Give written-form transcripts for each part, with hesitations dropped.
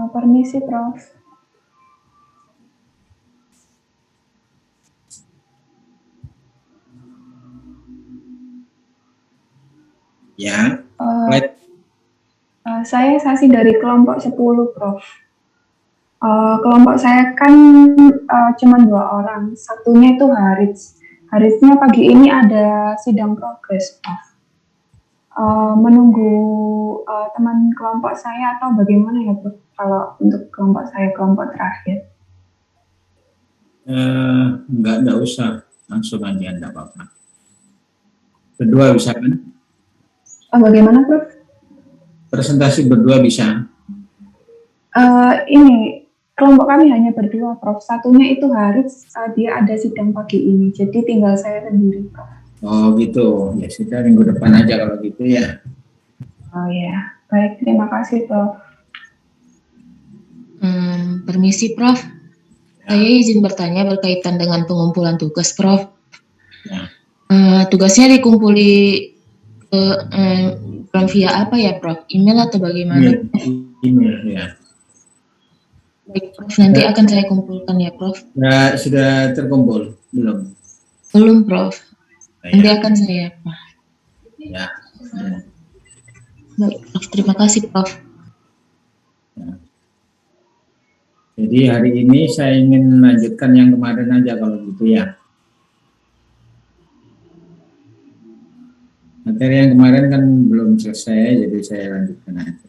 Permisi, Prof. Ya. Saya Sasi dari kelompok 10, Prof. Kelompok saya kan cuma 2 orang. Satunya itu Haris. Harisnya pagi ini ada sidang progres, Prof. Menunggu teman kelompok saya atau bagaimana ya, Prof? Kalau untuk kelompok saya, kelompok terakhir. Enggak usah. Langsung aja, enggak apa-apa. Berdua bisa kan? Bagaimana, Prof? Presentasi berdua bisa. Ini kelompok kami hanya berdua, Prof. Satunya itu Haris, dia ada sidang pagi ini, jadi tinggal saya sendiri, Prof. Oh gitu, ya sudah minggu depan aja kalau gitu ya. Oh ya, baik, terima kasih, Prof. Permisi, Prof. Saya izin bertanya berkaitan dengan pengumpulan tugas, Prof. Ya. Tugasnya dikumpuli ke via apa ya, Prof? Email atau bagaimana? Email, ya. Baik, Prof. Nanti akan saya kumpulkan ya, Prof. Ya, sudah terkumpul belum? Belum, Prof. Nanti akan saya. Ya. Baik, Prof. Terima kasih, Prof. Ya. Jadi hari ini saya ingin melanjutkan yang kemarin aja kalau gitu ya. Materi yang kemarin kan belum selesai, jadi saya lanjutkan aja.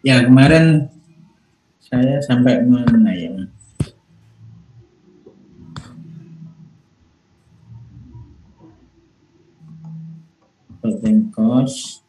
Ya, kemarin saya sampai mana ya? Total cost.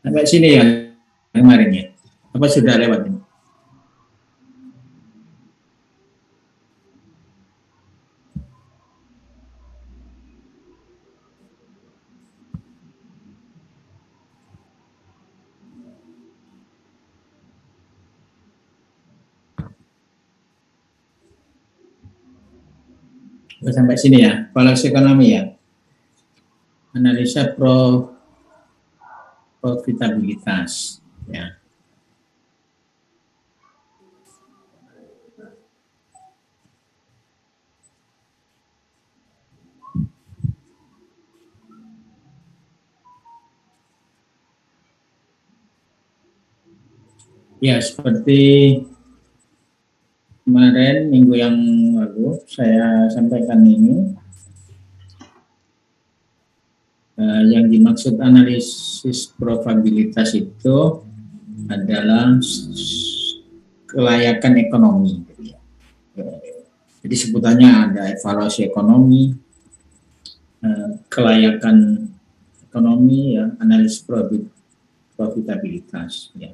Sampai sini ya kemarin ya? Apa sudah lewat ini? Sampai sini ya, valuasi ekonomi ya. Analisa profitabilitas ya. Ya, seperti kemarin minggu yang lalu saya sampaikan ini, yang dimaksud analisis probabilitas itu adalah kelayakan ekonomi. Jadi sebutannya ada evaluasi ekonomi, kelayakan ekonomi, ya, analisis profitabilitas, ya.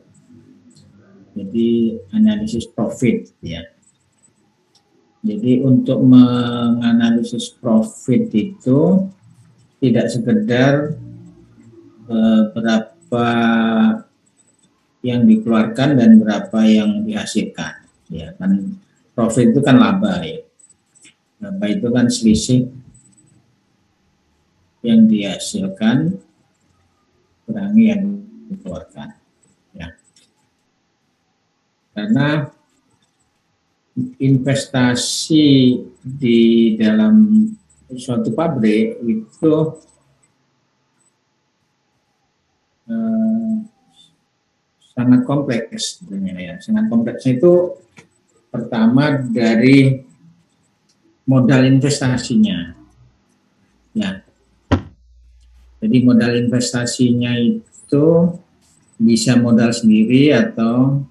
Jadi analisis profit, ya. Jadi untuk menganalisis profit itu tidak sekedar berapa yang dikeluarkan dan berapa yang dihasilkan, ya kan. Profit itu kan laba, ya. Laba itu kan selisih yang dihasilkan kurangi yang dikeluarkan, ya. Karena investasi di dalam suatu pabrik itu sangat kompleks sebenarnya, ya. Sangat kompleks itu pertama dari modal investasinya, ya. Jadi modal investasinya itu bisa modal sendiri atau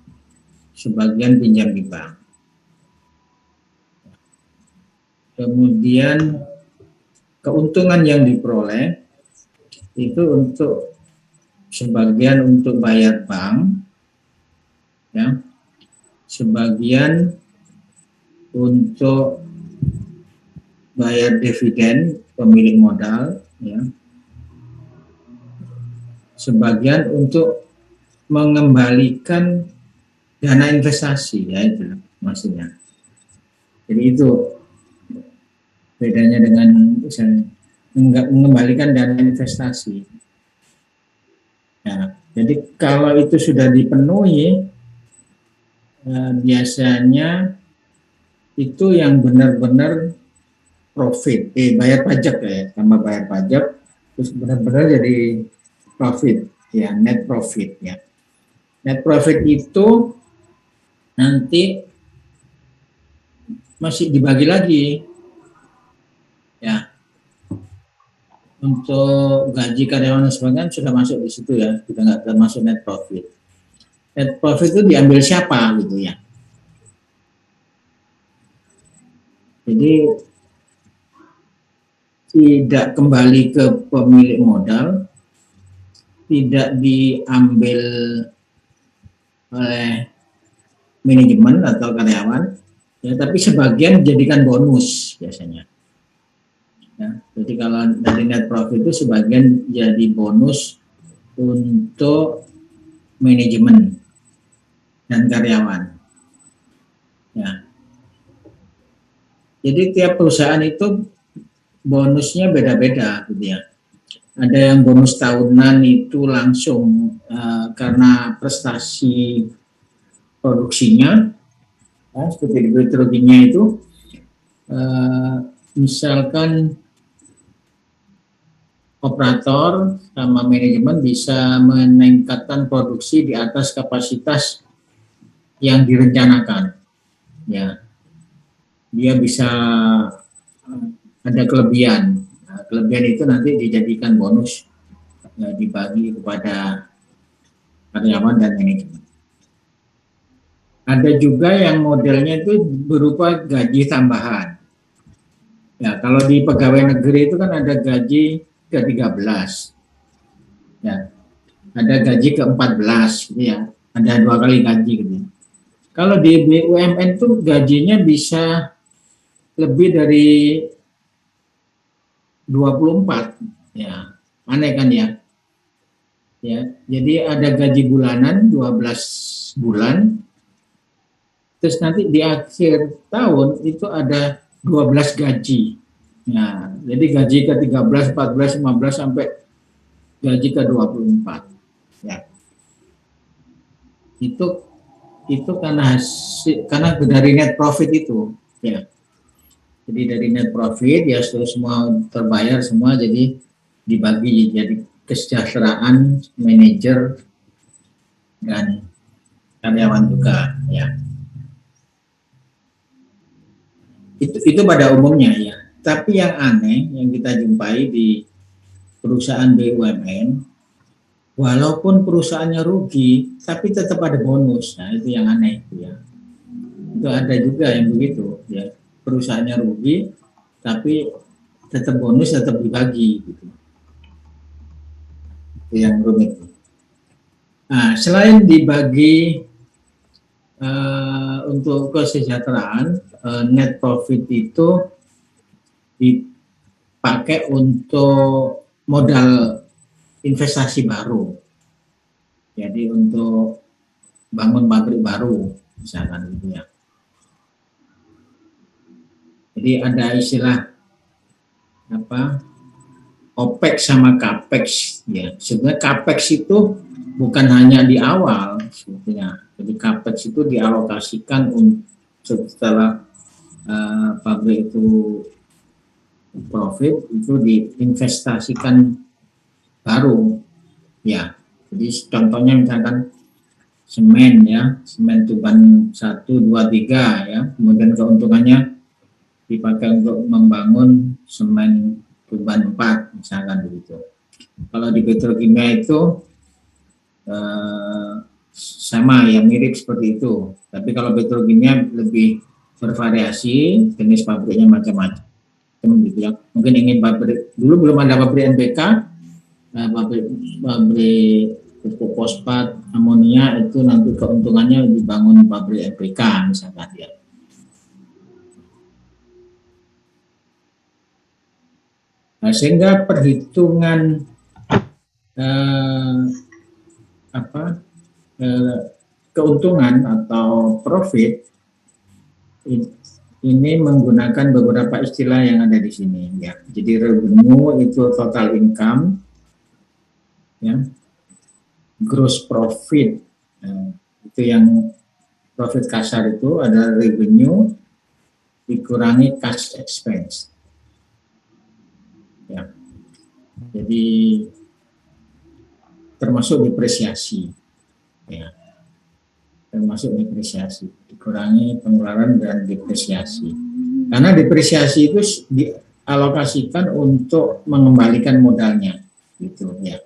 sebagian pinjam di bank. Kemudian keuntungan yang diperoleh itu untuk sebagian untuk bayar bank, ya, sebagian untuk bayar dividen pemilik modal, ya, sebagian untuk mengembalikan dana investasi, ya itu maksudnya. Jadi itu bedanya dengan misalnya mengembalikan dana investasi. Ya, jadi kalau itu sudah dipenuhi, biasanya itu yang benar-benar profit, bayar pajak ya, tambah bayar pajak, terus benar-benar jadi profit, ya, net profit ya. Net profit itu nanti masih dibagi lagi, ya. Untuk gaji karyawan dan sebagainya sudah masuk di situ ya, sudah nggak termasuk net profit. Net profit itu diambil siapa gitu ya. Jadi tidak kembali ke pemilik modal, tidak diambil oleh manajemen atau karyawan, ya, tapi sebagian dijadikan bonus biasanya. Ya, jadi kalau dari net profit itu sebagian jadi bonus untuk manajemen dan karyawan. Ya. Jadi tiap perusahaan itu bonusnya beda-beda, gitu ya. Ada yang bonus tahunan itu langsung karena prestasi produksinya, ya, seperti di petrokimia itu, misalkan operator sama manajemen bisa meningkatkan produksi di atas kapasitas yang direncanakan, ya, dia bisa ada kelebihan. Nah, kelebihan itu nanti dijadikan bonus, ya, dibagi kepada karyawan dan manajemen. Ada juga yang modelnya itu berupa gaji tambahan. Ya, kalau di pegawai negeri itu kan ada gaji ke-13, ya, ada gaji ke-14, gitu ya, ada 2 kali gaji gitu. Kalau di BUMN itu gajinya bisa lebih dari 24, ya, aneh kan ya. Ya, jadi ada gaji bulanan 12 bulan, terus nanti di akhir tahun itu ada 12 gaji. Nah, jadi gaji ke-13, 14, 15 sampai gaji ke-24. Ya. Itu karena dari net profit itu, ya. Jadi dari net profit ya semua terbayar semua, jadi dibagi jadi kesejahteraan manajer dan karyawan juga, ya. Itu pada umumnya ya. Tapi yang aneh yang kita jumpai di perusahaan BUMN, walaupun perusahaannya rugi, tapi tetap ada bonus. Nah, itu yang aneh ya. Itu ada juga yang begitu ya. Perusahaannya rugi, tapi tetap bonus, tetap dibagi gitu. Itu yang rumit. Nah, selain dibagi untuk kesejahteraan, net profit itu dipakai untuk modal investasi baru. Jadi untuk bangun pabrik baru, misalkan gitu ya. Jadi ada istilah apa? OPEX sama CAPEX ya. Sebenarnya CAPEX itu bukan hanya di awal sebetulnya. Jadi CAPEX itu dialokasikan untuk setelah pabrik itu profit, itu diinvestasikan baru ya. Jadi contohnya misalkan semen ya, semen tuban 1, 2, 3 ya, kemudian keuntungannya dipakai untuk membangun semen tuban 4 misalkan begitu. Kalau di petrokimia itu sama ya, mirip seperti itu. Tapi kalau petrokimia lebih bervariasi, jenis pabriknya macam-macam. gitu ya. Mungkin ingin pabrik, dulu belum ada pabrik NPK, pabrik pupuk fosfat amonia, itu nanti keuntungannya dibangun pabrik NPK misalkan ya. Nah, sehingga perhitungan keuntungan atau profit ini menggunakan beberapa istilah yang ada di sini ya. Jadi revenue itu total income, ya, gross profit, itu yang profit kasar itu adalah revenue dikurangi cash expense. Ya. Jadi termasuk depresiasi, ya, termasuk depresiasi, dikurangi pengeluaran dan depresiasi. Karena depresiasi itu dialokasikan untuk mengembalikan modalnya, gitu ya.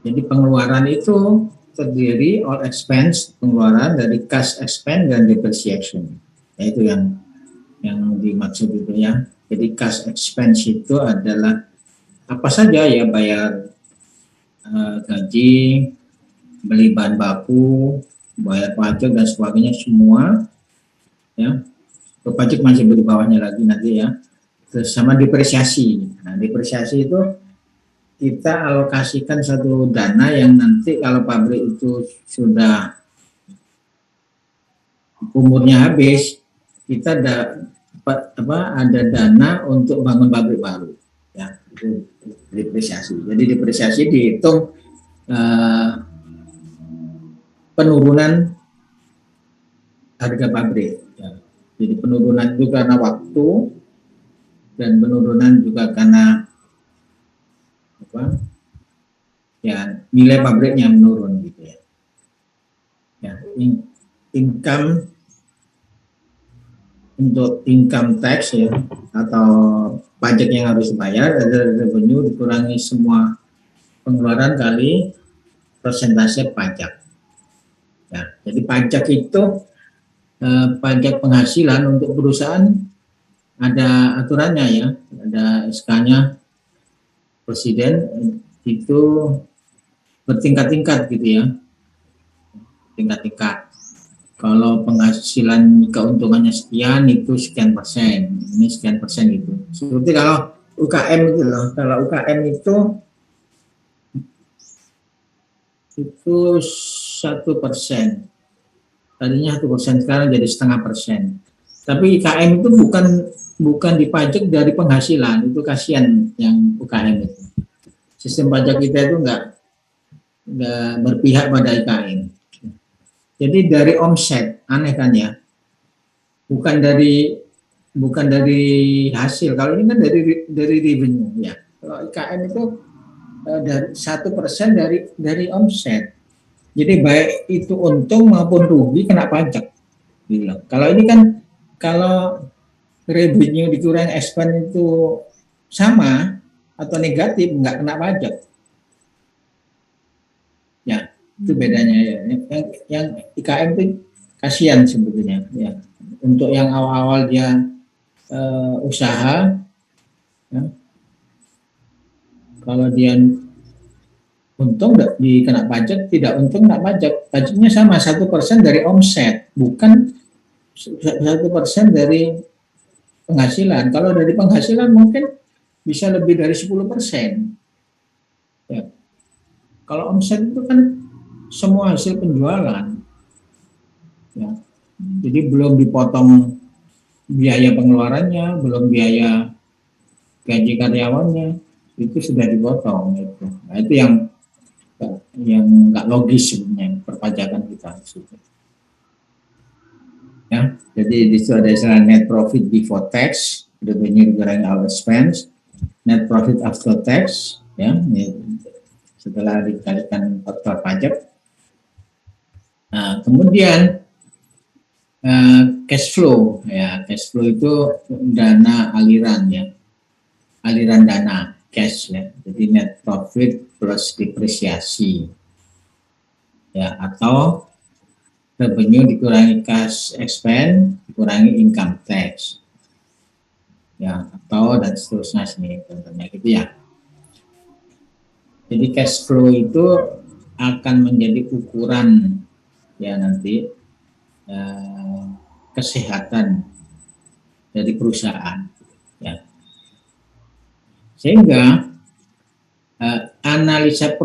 Jadi pengeluaran itu terdiri all expense, pengeluaran dari cash expense dan depreciation. Ya, itu yang dimaksud itu ya. Jadi cash expense itu adalah apa saja ya, bayar gaji, beli bahan baku, bayar pajak dan sebagainya semua ya. Pajak masih di bawahnya lagi nanti ya. Terus sama depresiasi. Nah, depresiasi itu kita alokasikan satu dana yang nanti kalau pabrik itu sudah umurnya habis, kita ada dana untuk bangun pabrik baru ya. Itu depresiasi. Jadi depresiasi dihitung penurunan harga pabrik ya. Jadi penurunan juga karena waktu dan penurunan juga karena nilai pabriknya menurun gitu ya. Ya, income untuk income tax ya, atau pajak yang harus dibayar adalah revenue dikurangi semua pengeluaran kali persentase pajak. Ya, jadi pajak itu pajak penghasilan untuk perusahaan ada aturannya ya, ada SK-nya Presiden, itu bertingkat-tingkat gitu ya, tingkat-tingkat. Kalau penghasilan keuntungannya sekian, itu sekian persen, ini sekian persen gitu. Seperti kalau UKM itu loh, kalau UKM itu 1%, tadinya 1%, sekarang jadi 0,5%. Tapi IKM itu bukan dipajak dari penghasilan, itu kasihan yang UKM itu. Sistem pajak kita itu nggak berpihak pada IKM. Jadi dari omset, aneh kan ya, bukan dari hasil. Kalau ini kan dari revenue ya. Kalau IKM itu dari 1% dari omset. Jadi baik itu untung maupun rugi kena pajak. Gitu. Kalau ini kan, kalau revenue dikurangi expense itu sama atau negatif, nggak kena pajak. Ya, itu bedanya ya. Yang IKM itu kasihan sebetulnya ya. Untuk yang awal-awal dia usaha, ya, kalau dia untung dikena pajak, tidak untung nggak pajak. Pajaknya sama, 1% dari omset, bukan 1% dari penghasilan. Kalau dari penghasilan mungkin bisa lebih dari 10%. Ya. Kalau omset itu kan semua hasil penjualan. Ya. Jadi belum dipotong biaya pengeluarannya, belum biaya gaji karyawannya, itu sudah dipotong. Itu. Nah, itu yang nggak logis sebenarnya perpajakan kita. Ya, jadi di situ ada istilah net profit before tax, revenue dikurangi all expense, net profit after tax, ya, setelah dikalikan faktor pajak. Nah, kemudian cash flow, ya, cash flow itu dana aliran ya, aliran dana cash ya, jadi net profit plus depresiasi, ya, atau revenue dikurangi cash expense dikurangi income tax, ya, atau dan seterusnya sini contohnya gitu ya. Jadi cash flow itu akan menjadi ukuran ya nanti kesehatan dari perusahaan, ya. Sehingga analisa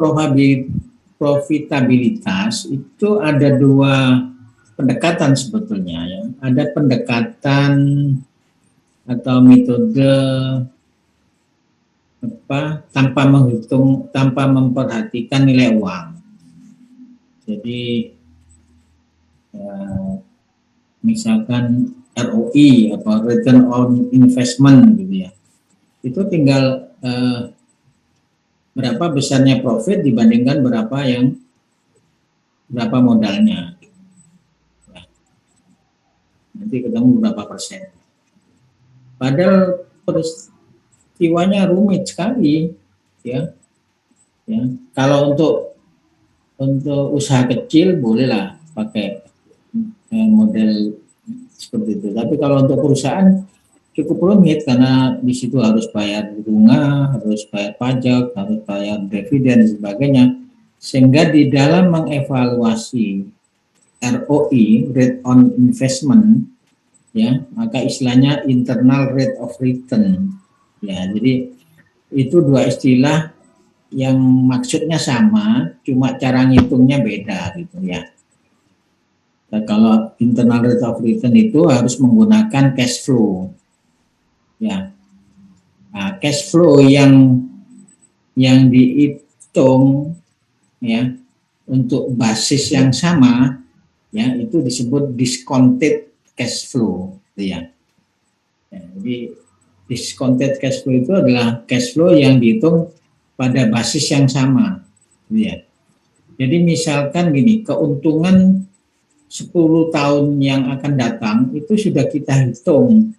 profitabilitas itu ada dua pendekatan sebetulnya, ya. Ada pendekatan atau metode tanpa menghitung, tanpa memperhatikan nilai uang. Jadi misalkan ROI atau return on investment gitu ya, itu tinggal berapa besarnya profit dibandingkan berapa modalnya, ya. Nanti ketemu berapa persen. Padahal peristiwanya rumit sekali, ya. Kalau untuk usaha kecil bolehlah pakai model seperti itu. Tapi kalau untuk perusahaan cukup rumit karena di situ harus bayar bunga, harus bayar pajak, harus bayar dividen dan sebagainya. Sehingga di dalam mengevaluasi ROI, rate on investment, ya, maka istilahnya internal rate of return. Ya, jadi itu dua istilah yang maksudnya sama, cuma cara ngitungnya beda gitu ya. Nah, kalau internal rate of return itu harus menggunakan cash flow, ya. Nah, cash flow yang dihitung, ya, untuk basis yang sama, ya, itu disebut discounted cash flow, ya. Jadi discounted cash flow itu adalah cash flow yang dihitung pada basis yang sama, ya. Jadi misalkan gini, keuntungan 10 tahun yang akan datang itu sudah kita hitung,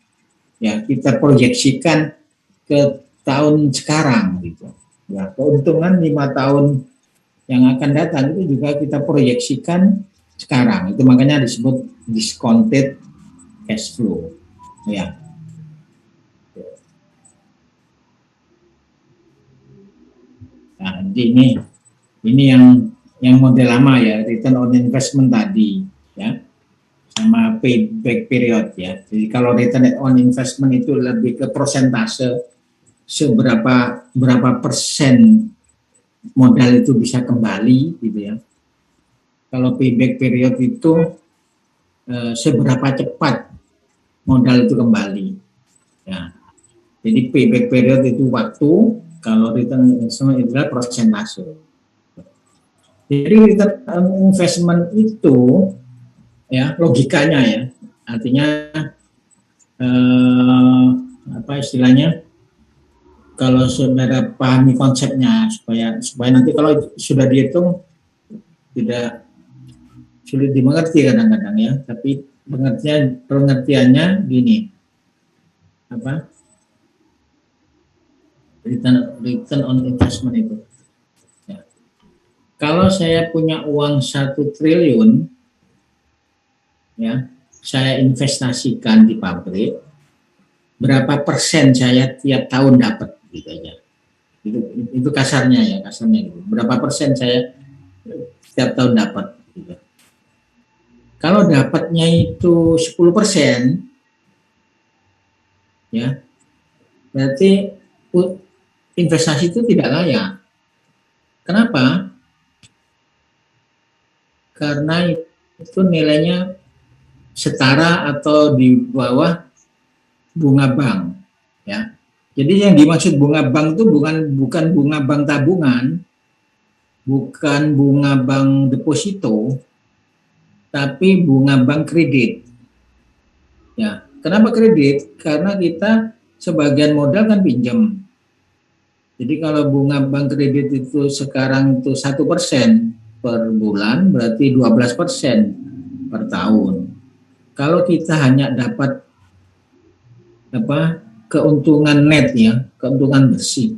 ya, kita proyeksikan ke tahun sekarang gitu. Ya, keuntungan 5 tahun yang akan datang itu juga kita proyeksikan sekarang. Itu makanya disebut discounted cash flow, ya. Nah, ini yang model lama ya, return on investment tadi, ya, sama payback period, ya. Jadi kalau return on investment itu lebih ke persentase, berapa persen modal itu bisa kembali gitu ya. Kalau payback period itu seberapa cepat modal itu kembali, ya. Jadi payback period itu waktu, kalau return on investment itu adalah persentase. Jadi return on investment itu, ya, logikanya, ya, artinya apa istilahnya, kalau saudara pahami konsepnya supaya nanti kalau sudah dihitung tidak sulit dimengerti kadang-kadang, ya, tapi pengertiannya gini, apa return on investment itu, ya. Kalau saya punya uang 1 triliun, ya, saya investasikan di pabrik, berapa persen saya tiap tahun dapat gitu aja. Itu kasarnya, ya, kasarnya gitu. Berapa persen saya tiap tahun dapat gitu. Kalau dapatnya itu 10%, ya, berarti investasi itu tidak layak. Kenapa? Karena itu nilainya setara atau di bawah bunga bank, ya. Jadi yang dimaksud bunga bank itu bukan bunga bank tabungan, bukan bunga bank deposito, tapi bunga bank kredit. Ya, kenapa kredit? Karena kita sebagian modal kan pinjam. Jadi kalau bunga bank kredit itu sekarang itu 1% per bulan, berarti 12% per tahun. Kalau kita hanya dapat keuntungan net, ya, keuntungan bersih,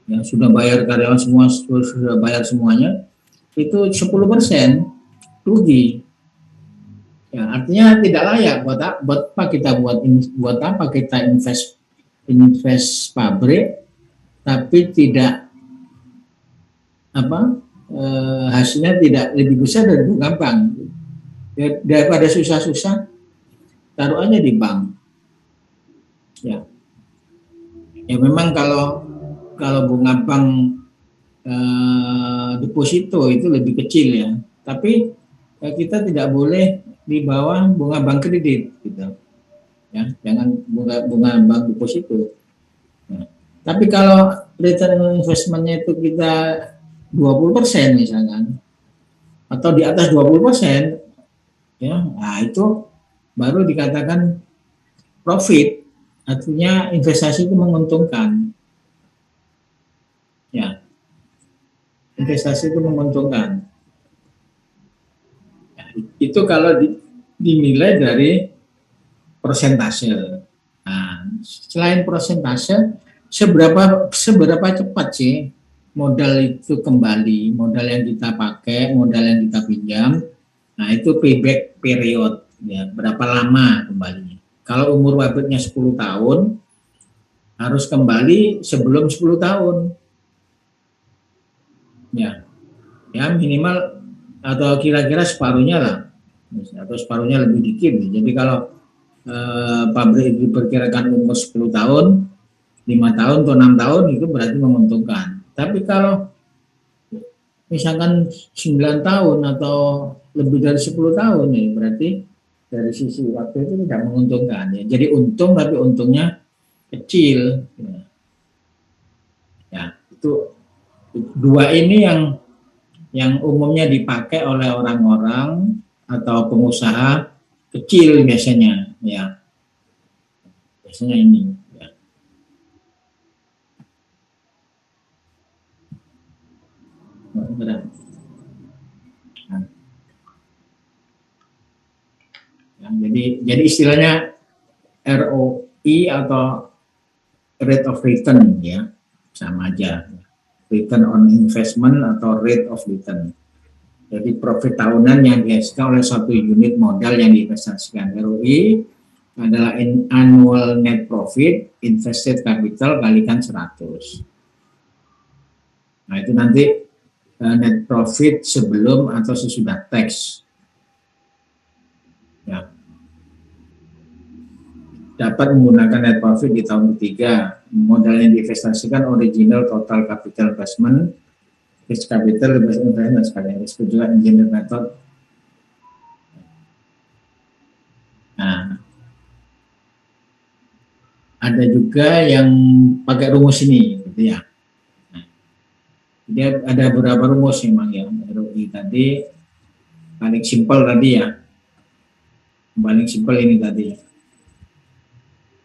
ya, sudah bayar karyawan semua, sudah bayar semuanya, itu 10% rugi. Ya, artinya tidak layak buat apa kita buat apa kita invest pabrik tapi tidak apa hasilnya tidak lebih besar dari bunga bank. Daripada susah-susah taruh aja di bank. Ya. Ya memang kalau bunga bank deposito itu lebih kecil ya. Tapi kita tidak boleh di bawah bunga bank kredit gitu. Ya, jangan bunga bank deposito. Nah, tapi kalau return investmentnya itu kita 20% misalkan atau di atas 20%, ya, nah itu baru dikatakan profit, artinya investasi itu menguntungkan. Ya, investasi itu menguntungkan. Ya, itu kalau dinilai dari persentase. Nah, selain persentase, seberapa cepat sih modal itu kembali, modal yang kita pakai, modal yang kita pinjam. Nah, itu payback period, ya, berapa lama kembalinya. Kalau umur wafatnya 10 tahun, harus kembali sebelum 10 tahun. Ya, minimal atau kira-kira separuhnya lah, atau separuhnya lebih dikit. Jadi kalau pabrik diperkirakan umur 10 tahun, 5 tahun atau 6 tahun itu berarti menguntungkan. Tapi kalau misalkan 9 tahun atau lebih dari 10 tahun ya berarti dari sisi waktu itu tidak menguntungkan ya. Jadi untung tapi untungnya kecil. Ya, itu dua ini yang umumnya dipakai oleh orang-orang atau pengusaha kecil biasanya ya. Biasanya ini ya. Nah, ya, jadi istilahnya ROI atau rate of return ya sama aja, return on investment atau rate of return. Jadi profit tahunan yang dihasilkan oleh satu unit modal yang diinvestasikan. ROI adalah annual net profit invested capital kalikan 100. Nah itu nanti net profit sebelum atau sesudah tax. Ya. Dapat menggunakan net profit di tahun ketiga. Modal yang diinvestasikan original total capital investment, fixed capital, investment dan sebagainya. Disebut juga engineer method. Nah, ada juga yang pakai rumus ini, gitu ya. Nah, dia ada beberapa rumus memang ya. ROI tadi paling simpel tadi ya. Paling simpel ini tadi.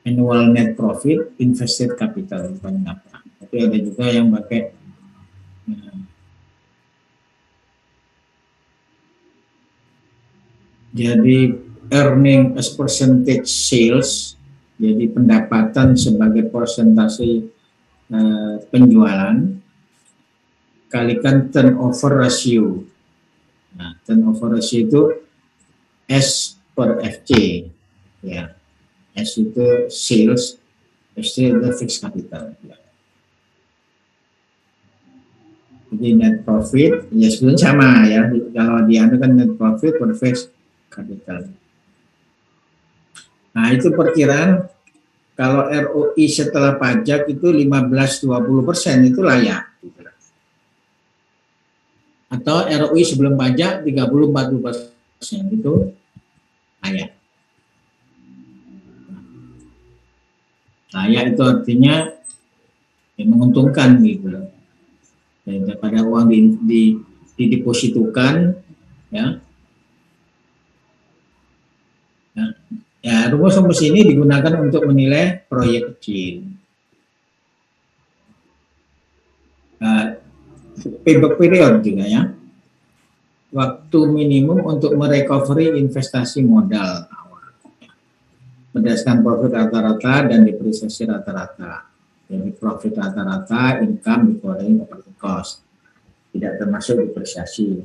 Annual net profit invested capital paling apa. Tapi ada juga yang pakai jadi earning as percentage sales, jadi pendapatan sebagai persentase penjualan kalikan turnover ratio. Nah, turnover ratio itu S per FC ya. S itu sales, FC itu fixed capital ya. Jadi net profit ya sebenarnya sama ya, kalau di anu kan net profit per fixed capital. Nah itu perkiraan kalau ROI setelah pajak itu 15-20% itu layak. Atau ROI sebelum pajak 30-40% itu layak. Layak itu artinya ya, menguntungkan gitu loh. Daripada uang didepositukan ya. Ya, rumus-rumus ini digunakan untuk menilai proyek kecil. Payback period juga ya. Waktu minimum untuk merecovery investasi modal awal. Berdasarkan profit rata-rata dan depresiasi rata-rata. Jadi profit rata-rata, income dikurangi operating cost. Tidak termasuk depresiasi.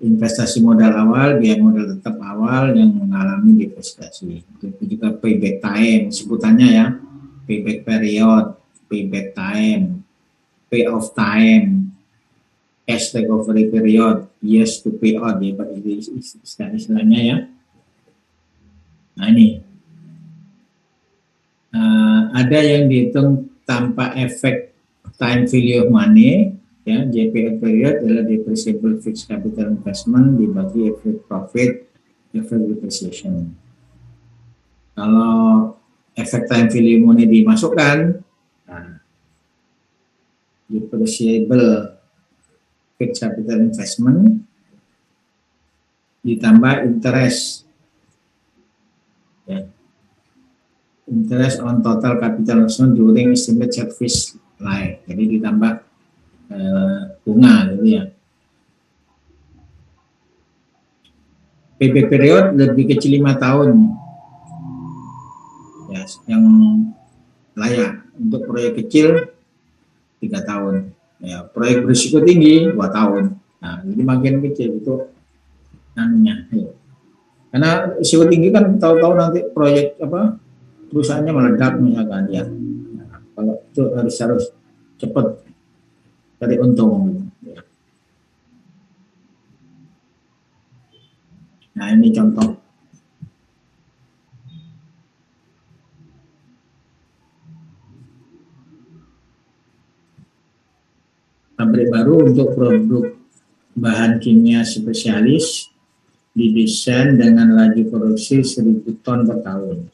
investasi modal awal, biaya modal tetap awal yang mengalami depresiasi. Itu juga payback time, sebutannya ya, payback period, payback time, payoff time, cash recovery period, years to pay out, ya Pak, istilahnya ya. Nah ini, ada yang dihitung tanpa efek time value of money, ya. JPF period adalah depreciable fixed capital investment dibagi effect profit, effect depreciation. Kalau efek time value money dimasukkan, nah, depreciable fixed capital investment ditambah interest, ya. Interest on total capital investment during estimate service life. Jadi ditambah bunga gitu ya. PB period lebih kecil 5 tahun, ya, yang layak. Untuk proyek kecil 3 tahun, ya. Proyek berisiko tinggi 2 tahun. Nah, jadi makin kecil itu namanya. Ya. Karena risiko tinggi kan tahu-tahu nanti proyek perusahaannya meledak misalkan ya. Nah, kalau itu harus cepat cari untung. Ya. Nah ini contoh. Pabrik baru untuk produk bahan kimia spesialis didesain dengan laju produksi 1.000 ton per tahun.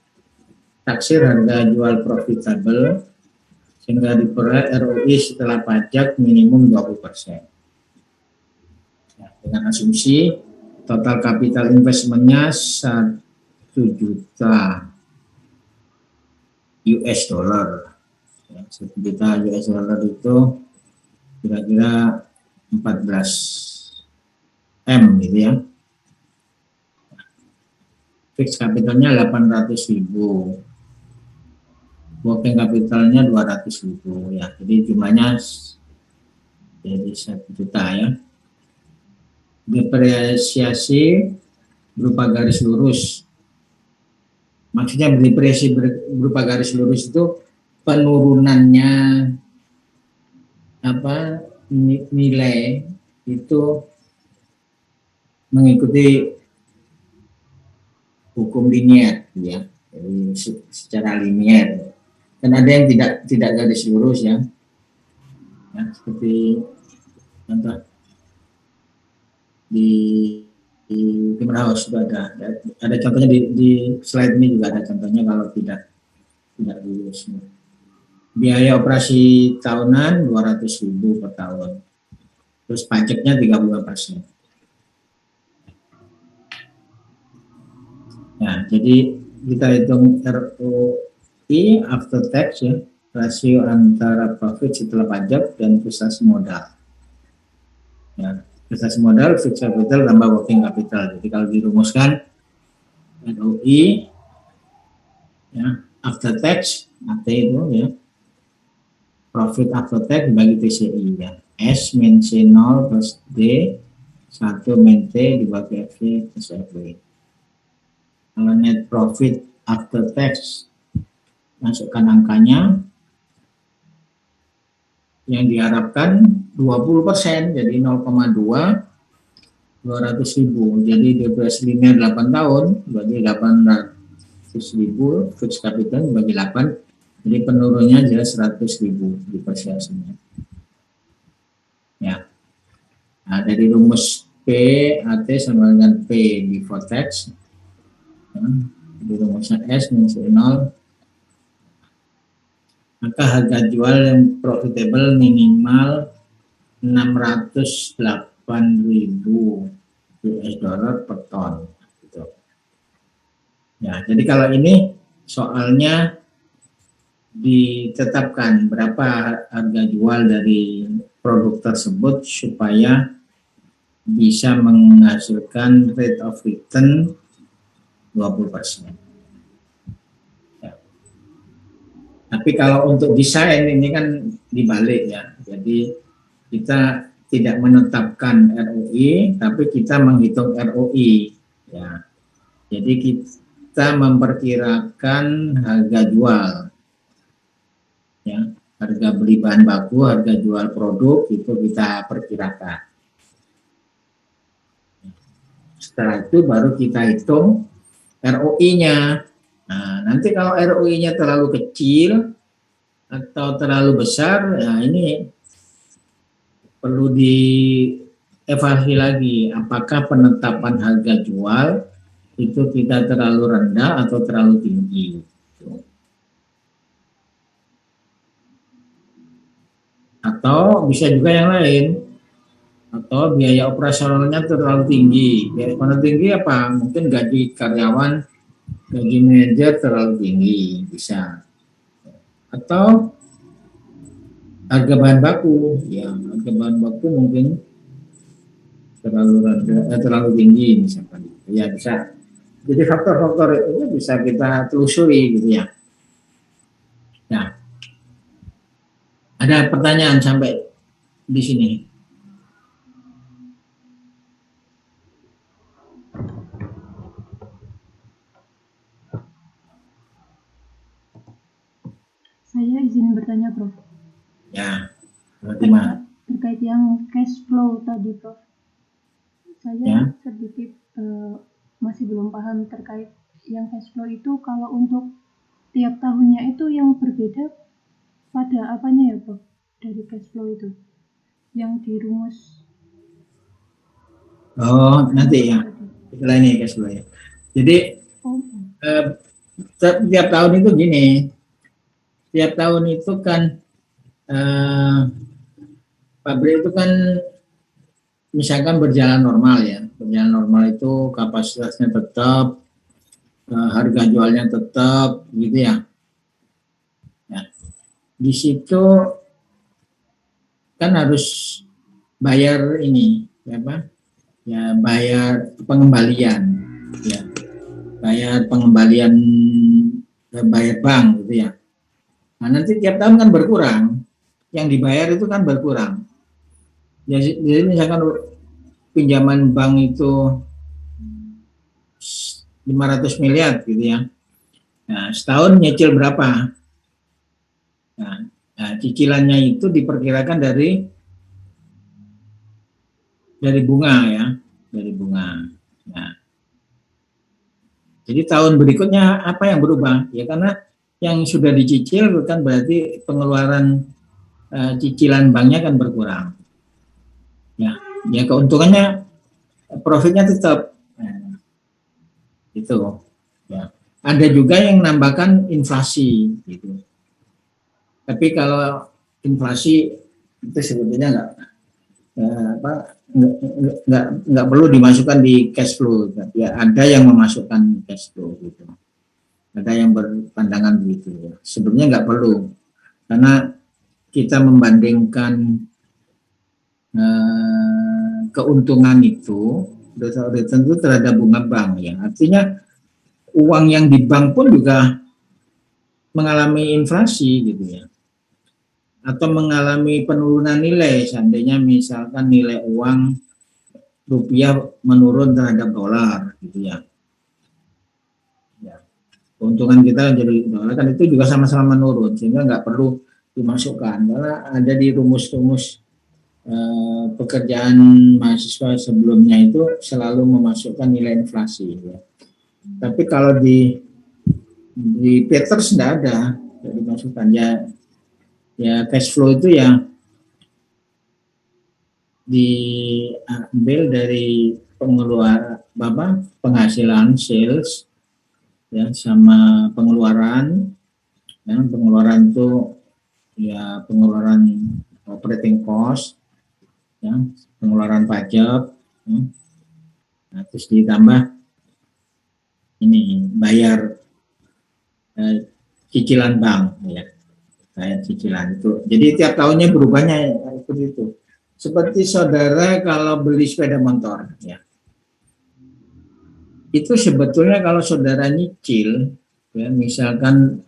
Taksir harga jual profitable sehingga diperoleh ROI setelah pajak minimum 20%. Ya, dengan asumsi total capital investmentnya 1 juta US dollar. Ya, 1 juta US dollar itu kira-kira 14 M gitu ya. Fixed capitalnya 800.000, working capitalnya 200.000 ya. Jadi jumlahnya jadi 1 juta ya. Depresiasi berupa garis lurus. Maksudnya depresiasi berupa garis lurus itu penurunannya nilai itu mengikuti hukum linier ya. Jadi secara linier. Dan ada yang tidak garis lurus ya. Ya, seperti contoh di Timber House juga ada contohnya di slide ini juga ada contohnya kalau tidak lurus. Biaya operasi tahunan 200.000 per tahun. Terus pajaknya 35%. Nah, jadi kita hitung ROI after tax ya, rasio antara profit setelah pajak dan prestasi modal. Ya, prestasi modal fixed capital tambah working capital. Jadi kalau dirumuskan ROI ya, after tax AT itu ya, profit after tax dibagi TCI ya. S min C0 plus D 1 min T dibagi FV plus FW. Kalau net profit after tax masukkan angkanya yang diharapkan 20%, jadi 0,2 200.000. Jadi depresi linear 8 tahun bagi 800.000 fixed capital bagi 8, jadi penurunnya jelas 100.000 depresiasinya. Ya. Nah, dari rumus P AT sama dengan P before tax. Ya, di rumusnya S min C0, maka harga jual yang profitable minimal 608.000 US dollar per ton. Gitu. Ya, jadi kalau ini soalnya ditetapkan berapa harga jual dari produk tersebut supaya bisa menghasilkan rate of return 20%. Ya. Tapi kalau untuk desain ini kan dibalik ya. Jadi kita tidak menetapkan ROI, tapi kita menghitung ROI. Ya, jadi kita memperkirakan harga jual, ya, harga beli bahan baku, harga jual produk itu kita perkirakan. Setelah itu baru kita hitung ROI-nya. Nah, nanti kalau ROI-nya terlalu kecil atau terlalu besar, nah ini perlu dievaluasi lagi, apakah penetapan harga jual itu kita terlalu rendah atau terlalu tinggi. Atau bisa juga yang lain, atau biaya operasionalnya terlalu tinggi. Biaya operasional tinggi apa? Mungkin gaji karyawan, gaji manajer terlalu tinggi, bisa. Atau harga bahan baku, ya harga bahan baku mungkin terlalu rendah, terlalu tinggi misalkan, ya bisa. Jadi faktor-faktor itu bisa kita telusuri gitu ya. Nah, ada pertanyaan sampai di sini? Saya izin bertanya, Prof. Ya, bagaimana? Terkait yang cash flow tadi, Prof. Saya Ya. sedikit masih belum paham terkait yang cash flow itu. Kalau untuk tiap tahunnya itu yang berbeda pada apanya ya, Prof? Dari cash flow itu yang dirumus. Oh, nanti ya. Setelah ini cash flow ya. Jadi tiap tahun itu gini. Tiap tahun itu kan pabrik itu kan misalkan berjalan normal ya. Berjalan normal itu kapasitasnya tetap, harga jualnya tetap gitu ya. Ya. Di situ kan harus bayar ini apa? Ya bayar pengembalian ya. Bayar pengembalian, bayar bank gitu ya. Nah, nanti tiap tahun kan berkurang. Yang dibayar itu kan berkurang. Jadi misalkan pinjaman bank itu 500 miliar gitu ya. Nah, setahun nyicil berapa? Nah, cicilannya itu diperkirakan dari bunga ya, dari bunga. Nah, jadi tahun berikutnya apa yang berubah? Ya karena yang sudah dicicil kan berarti pengeluaran cicilan banknya kan berkurang. Ya keuntungannya, profitnya tetap. Nah, itu. Ya. Ada juga yang nambahkan inflasi, gitu. Tapi kalau inflasi itu sebetulnya nggak perlu dimasukkan di cash flow. Ya, ada yang memasukkan cash flow, gitu. Ada yang berpandangan begitu. Ya. Sebenarnya nggak perlu, karena kita membandingkan keuntungan itu tentu terhadap bunga bank ya. Artinya uang yang di bank pun juga mengalami inflasi gitu ya. Atau mengalami penurunan nilai, seandainya misalkan nilai uang rupiah menurun terhadap dolar gitu ya. Keuntungan kita jadi dolar kan itu juga sama-sama menurun, sehingga nggak perlu dimasukkan, karena ada di rumus-rumus pekerjaan mahasiswa sebelumnya itu selalu memasukkan nilai inflasi ya. Tapi kalau di Peters tidak ada, tidak dimasukkan ya cash flow itu yang diambil dari penghasilan sales ya, sama pengeluaran ya, pengeluaran itu ya pengeluaran operating cost ya, pengeluaran pajak ya. Nah, terus ditambah ini bayar cicilan bank ya, kayak cicilan itu. Jadi tiap tahunnya berubahnya seperti itu. Seperti saudara kalau beli sepeda motor ya, itu sebetulnya kalau saudara nyicil ya, misalkan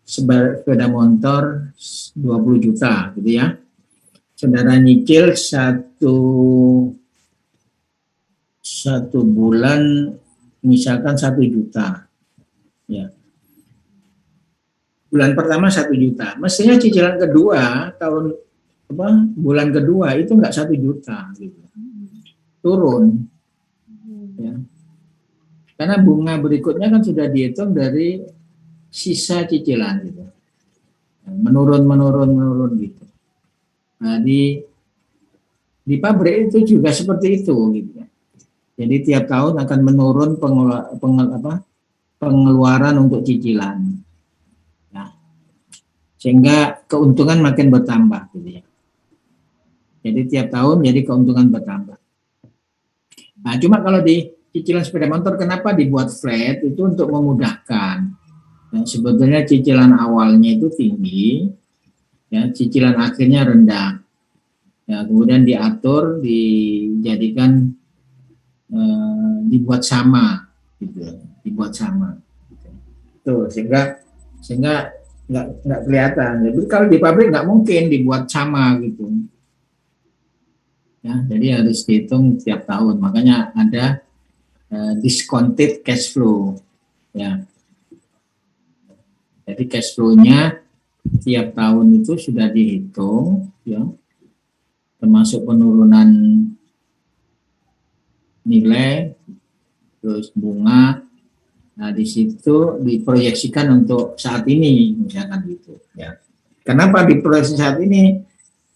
sepeda motor 20 juta gitu ya, saudara nyicil satu bulan misalkan 1 juta, ya. Bulan pertama 1 juta, mestinya cicilan kedua bulan kedua itu enggak 1 juta, gitu. Turun, ya. Karena bunga berikutnya kan sudah dihitung dari sisa cicilan, gitu. Menurun gitu. Nah, di pabrik itu juga seperti itu, gitu ya. Jadi tiap tahun akan menurun pengeluaran untuk cicilan, nah, sehingga keuntungan makin bertambah, gitu ya. Jadi tiap tahun jadi keuntungan bertambah. Nah, cuma kalau di cicilan sepeda motor kenapa dibuat flat itu untuk memudahkan. Nah, sebetulnya cicilan awalnya itu tinggi, ya, cicilan akhirnya rendah. Ya, kemudian diatur, dijadikan dibuat sama, gitu, dibuat sama. Gitu. Tuh, sehingga nggak kelihatan. Jadi kalau di pabrik nggak mungkin dibuat sama, gitu. Ya, jadi harus dihitung tiap tahun. Makanya ada discounted cash flow, ya. Jadi cash flow-nya tiap tahun itu sudah dihitung, ya, termasuk penurunan nilai, terus bunga. Nah, di situ diproyeksikan untuk saat ini, misalkan gitu, ya. Kenapa diproyeksi saat ini?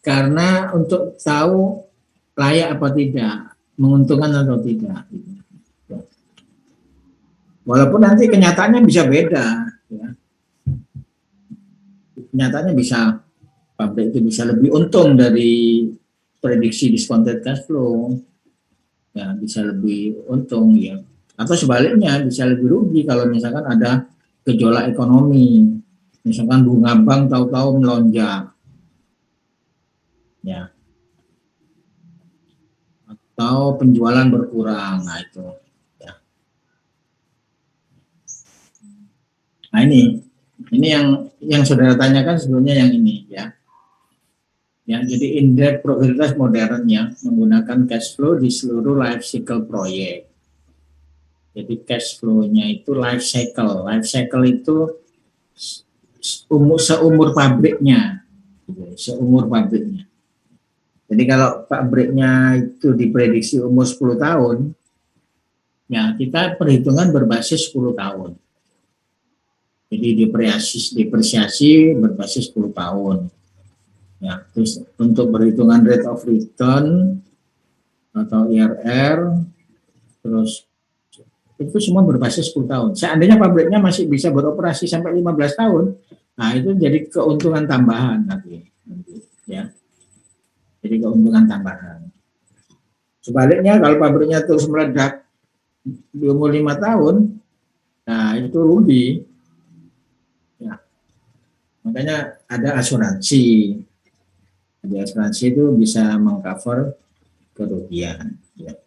Karena untuk tahu layak apa tidak, menguntungkan atau tidak, gitu. Walaupun nanti kenyataannya bisa beda, ya. Kenyataannya bisa pabrik itu bisa lebih untung dari prediksi discounted cash flow, ya, bisa lebih untung, ya. Atau sebaliknya bisa lebih rugi kalau misalkan ada gejolak ekonomi, misalkan bunga bank tahu-tahu melonjak, ya, atau penjualan berkurang, nah itu. Nah, ini yang saudara tanyakan sebelumnya yang ini, ya. Ya, jadi indeks probabilitas modern yang menggunakan cash flow di seluruh life cycle proyek. Jadi cash flow-nya itu life cycle. Life cycle itu seumur pabriknya, seumur pabriknya. Jadi kalau pabriknya itu diprediksi umur 10 tahun, ya kita perhitungan berbasis 10 tahun. Jadi depresiasi berbasis 10 tahun. Ya, terus untuk perhitungan rate of return atau IRR, terus itu semua berbasis 10 tahun. Seandainya pabriknya masih bisa beroperasi sampai 15 tahun, nah itu jadi keuntungan tambahan nanti, ya. Jadi keuntungan tambahan. Sebaliknya kalau pabriknya terus meledak di umur 5 tahun, nah itu rugi. Ya. Makanya ada asuransi. Jadi asuransi itu bisa mengcover kerugian. Ya.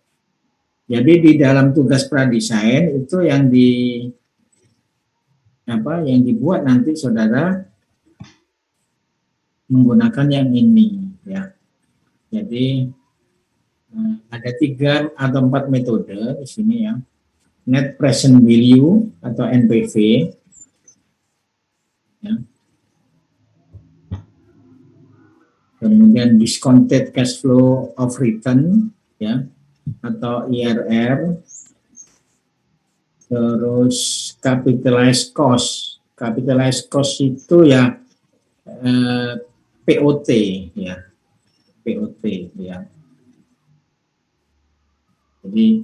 Jadi di dalam tugas pradesain itu yang dibuat nanti saudara menggunakan yang ini, ya. Jadi ada 3 atau 4 metode di sini, ya. Net present value atau NPV, ya. Kemudian discounted cash flow of return, ya, atau IRR. Terus capitalized cost. Capitalized cost itu ya POT, ya. POT, ya. Jadi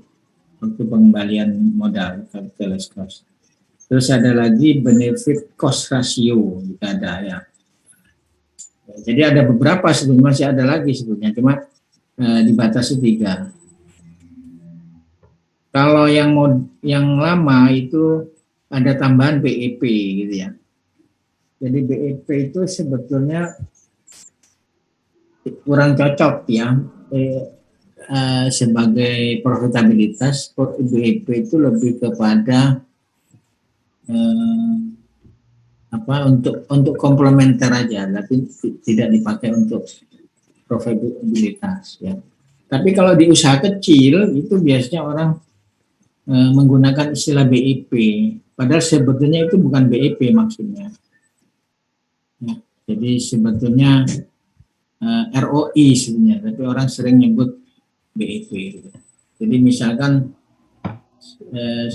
itu pengembalian modal, capitalized cost. Terus ada lagi benefit cost ratio, juga ada, ya. Jadi ada beberapa, sebetulnya masih ada lagi sebetulnya, cuma dibatasi 3. Kalau yang lama itu ada tambahan BEP, gitu, ya. Jadi BEP itu sebetulnya kurang cocok, ya, sebagai profitabilitas. BEP itu lebih kepada untuk komplementer aja, tapi tidak dipakai untuk profitabilitas ya. Tapi kalau di usaha kecil itu biasanya orang menggunakan istilah BIP, padahal sebetulnya itu bukan BIP maksudnya. Ya, jadi sebetulnya ROI sebenarnya, tapi orang sering nyebut BIP. Gitu. Jadi misalkan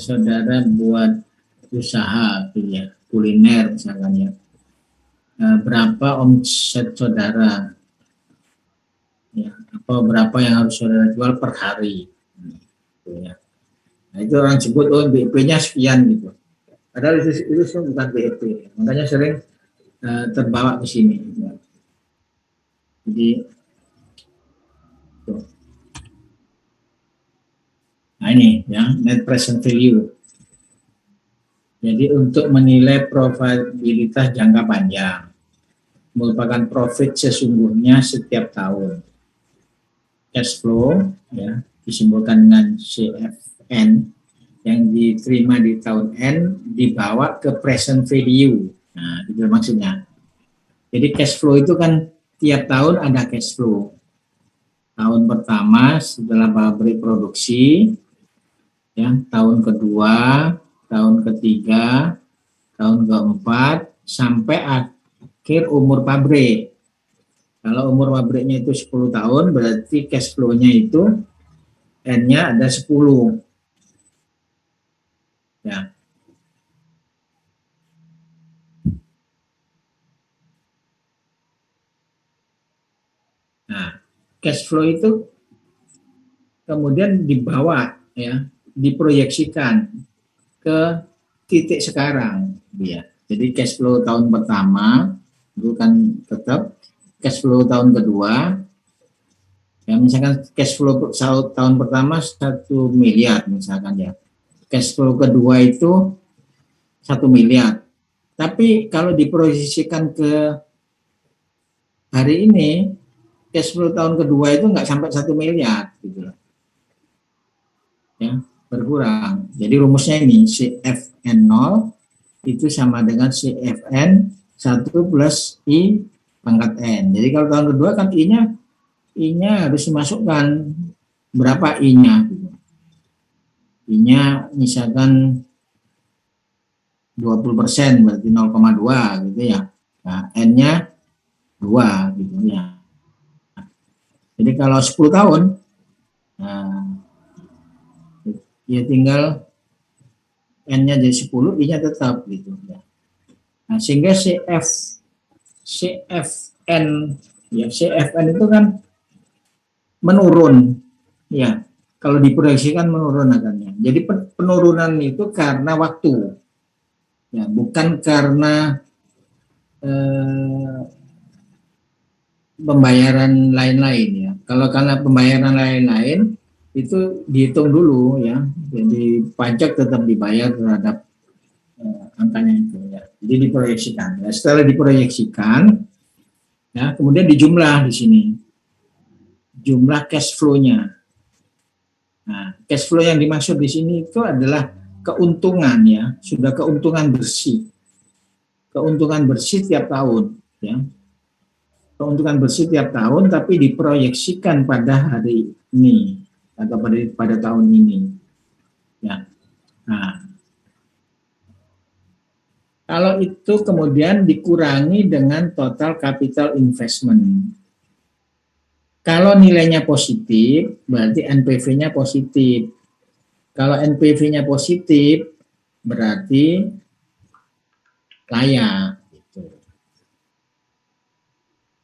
saudara buat usaha gitu ya, kuliner misalkan ya, berapa omset saudara, ya, atau berapa yang harus saudara jual per hari, gitu ya. Nah itu orang sebut BIP-nya sekian gitu. Padahal itu bukan BIP, makanya sering terbawa ke sini. Gitu. Jadi, tuh. Nah ini ya net present value. Jadi untuk menilai probabilitas jangka panjang merupakan profit sesungguhnya setiap tahun. Cash flow ya disimbolkan dengan CFN yang diterima di tahun N dibawa ke present value. Nah, itu maksudnya. Jadi cash flow itu kan tiap tahun ada cash flow. Tahun pertama setelah pabrik produksi, ya, tahun kedua, tahun ketiga, tahun keempat, sampai akhir umur pabrik. Kalau umur pabriknya itu 10 tahun, berarti cash flow-nya itu N-nya ada 10. Ya. Nah, cash flow itu kemudian dibawa, ya, diproyeksikan ke titik sekarang, ya. Jadi cash flow tahun pertama itu kan tetap, cash flow tahun kedua, ya misalkan cash flow tahun pertama 1 miliar misalkan ya, cash flow kedua itu 1 miliar. Tapi kalau diproyeksikan ke hari ini, cash flow tahun kedua itu nggak sampai 1 miliar gitu loh. Ya, berkurang. Jadi rumusnya ini CFN 0 itu sama dengan CFN 1 plus I pangkat N. Jadi kalau tahun kedua kan I-nya harus dimasukkan berapa I-nya. I-nya misalkan 20% berarti 0,2 gitu ya. Nah, N-nya 2 gitu ya. Jadi kalau 10 tahun, nah, ya tinggal N-nya jadi 10, I-nya tetap gitu ya. Nah, sehingga CFN ya, CFN itu kan menurun ya. Kalau diproyeksikan menurun akannya. Jadi penurunan itu karena waktu. Ya, bukan karena pembayaran lain-lain ya. Kalau karena pembayaran lain-lain itu dihitung dulu ya. Jadi pajak tetap dibayar terhadap angkanya itu ya. Jadi diproyeksikan. Ya, setelah diproyeksikan, ya kemudian dijumlah di sini. Jumlah cash flow-nya. Nah, cash flow yang dimaksud di sini itu adalah keuntungan ya, sudah keuntungan bersih. Keuntungan bersih tiap tahun ya. Keuntungan bersih tiap tahun tapi diproyeksikan pada hari ini atau pada tahun ini. Ya. Nah, kalau itu kemudian dikurangi dengan total capital investment. Kalau nilainya positif, berarti NPV-nya positif. Kalau NPV-nya positif, berarti layak. Gitu.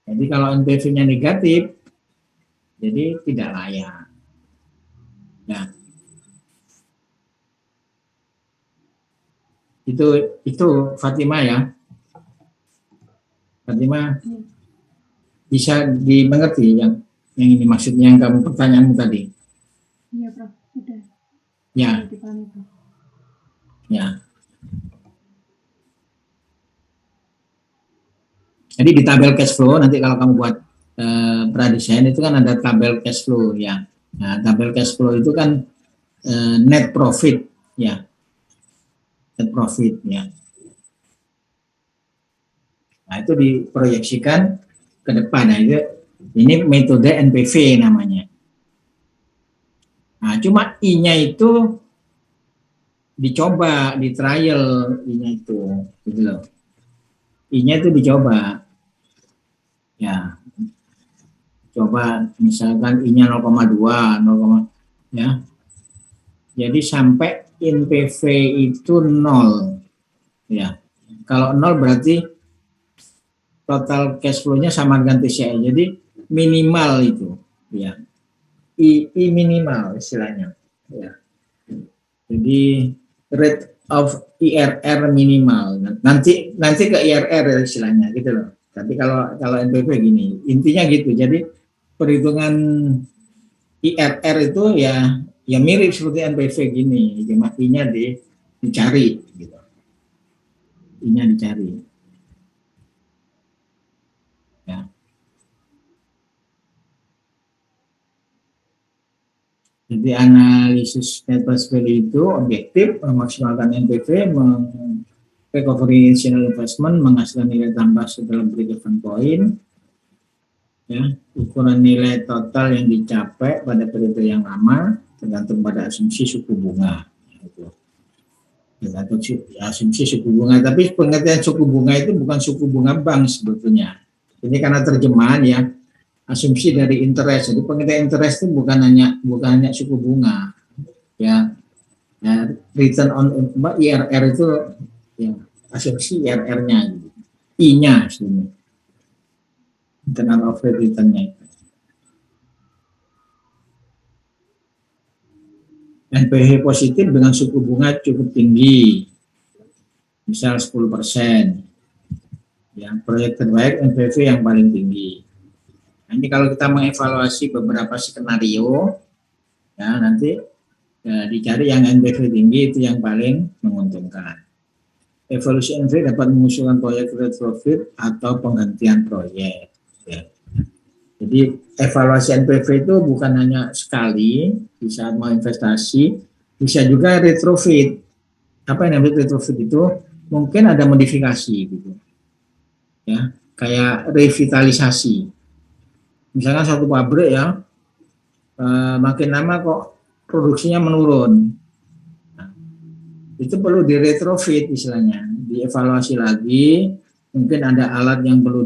Jadi kalau NPV-nya negatif, jadi tidak layak. Ya. Itu Fatima ya. Fatima bisa dimengerti yang ini maksudnya yang kamu pertanyaanmu tadi. Iya, Prof. Sudah. Ya. Sudah dipahami, Prof. Ya. Jadi di tabel cash flow nanti kalau kamu buat pradesain itu kan ada tabel cash flow ya. Nah, tabel cash flow itu kan net profit ya. Net profit ya. Nah, itu diproyeksikan ke depan. Nah, itu Ini metode NPV namanya. Nah, cuma I-nya itu dicoba, di trial I-nya itu, gitu loh. I-nya itu dicoba. Ya, coba misalkan I-nya 0,2, 0, ya. Jadi sampai NPV itu 0. Ya. Kalau 0 berarti total cash flow-nya sama dengan TCI. Jadi minimal itu, ya. I minimal istilahnya. Ya. Jadi rate of IRR minimal. Nanti ke IRR istilahnya gitu loh. Tapi kalau NPV gini, intinya gitu. Jadi perhitungan IRR itu ya mirip seperti NPV gini, cuma I-nya dicari gitu. I-nya dicari. Ya. Jadi analisis net present value itu objektif, memaksimalkan NPV, recovery initial investment, menghasilkan nilai tambah setelah break-even point, ya, ukuran nilai total yang dicapai pada periode yang lama tergantung pada asumsi suku bunga. Gitu. Tergantung asumsi suku bunga, tapi pengertian suku bunga itu bukan suku bunga bank sebetulnya. Ini karena terjemahan ya. Asumsi dari interest. Jadi pengertian interest itu bukan hanya suku bunga, ya return on IRR itu ya asumsi IRR-nya, gitu. I-nya sini, internal of rate return-nya. NPV positif dengan suku bunga cukup tinggi, misal 10%. Yang proyek terbaik NPV yang paling tinggi. Nah, ini kalau kita mengevaluasi beberapa skenario, ya nanti dicari yang NPV tinggi itu yang paling menguntungkan. Evaluasi NPV dapat mengusulkan proyek retrofit atau penggantian proyek. Ya. Jadi evaluasi NPV itu bukan hanya sekali di saat mau investasi, bisa juga retrofit. Apa yang namanya retrofit itu? Mungkin ada modifikasi gitu, ya kayak revitalisasi. Misalkan satu pabrik ya, makin lama kok produksinya menurun. Nah, itu perlu diretrofit istilahnya, dievaluasi lagi, mungkin ada alat yang perlu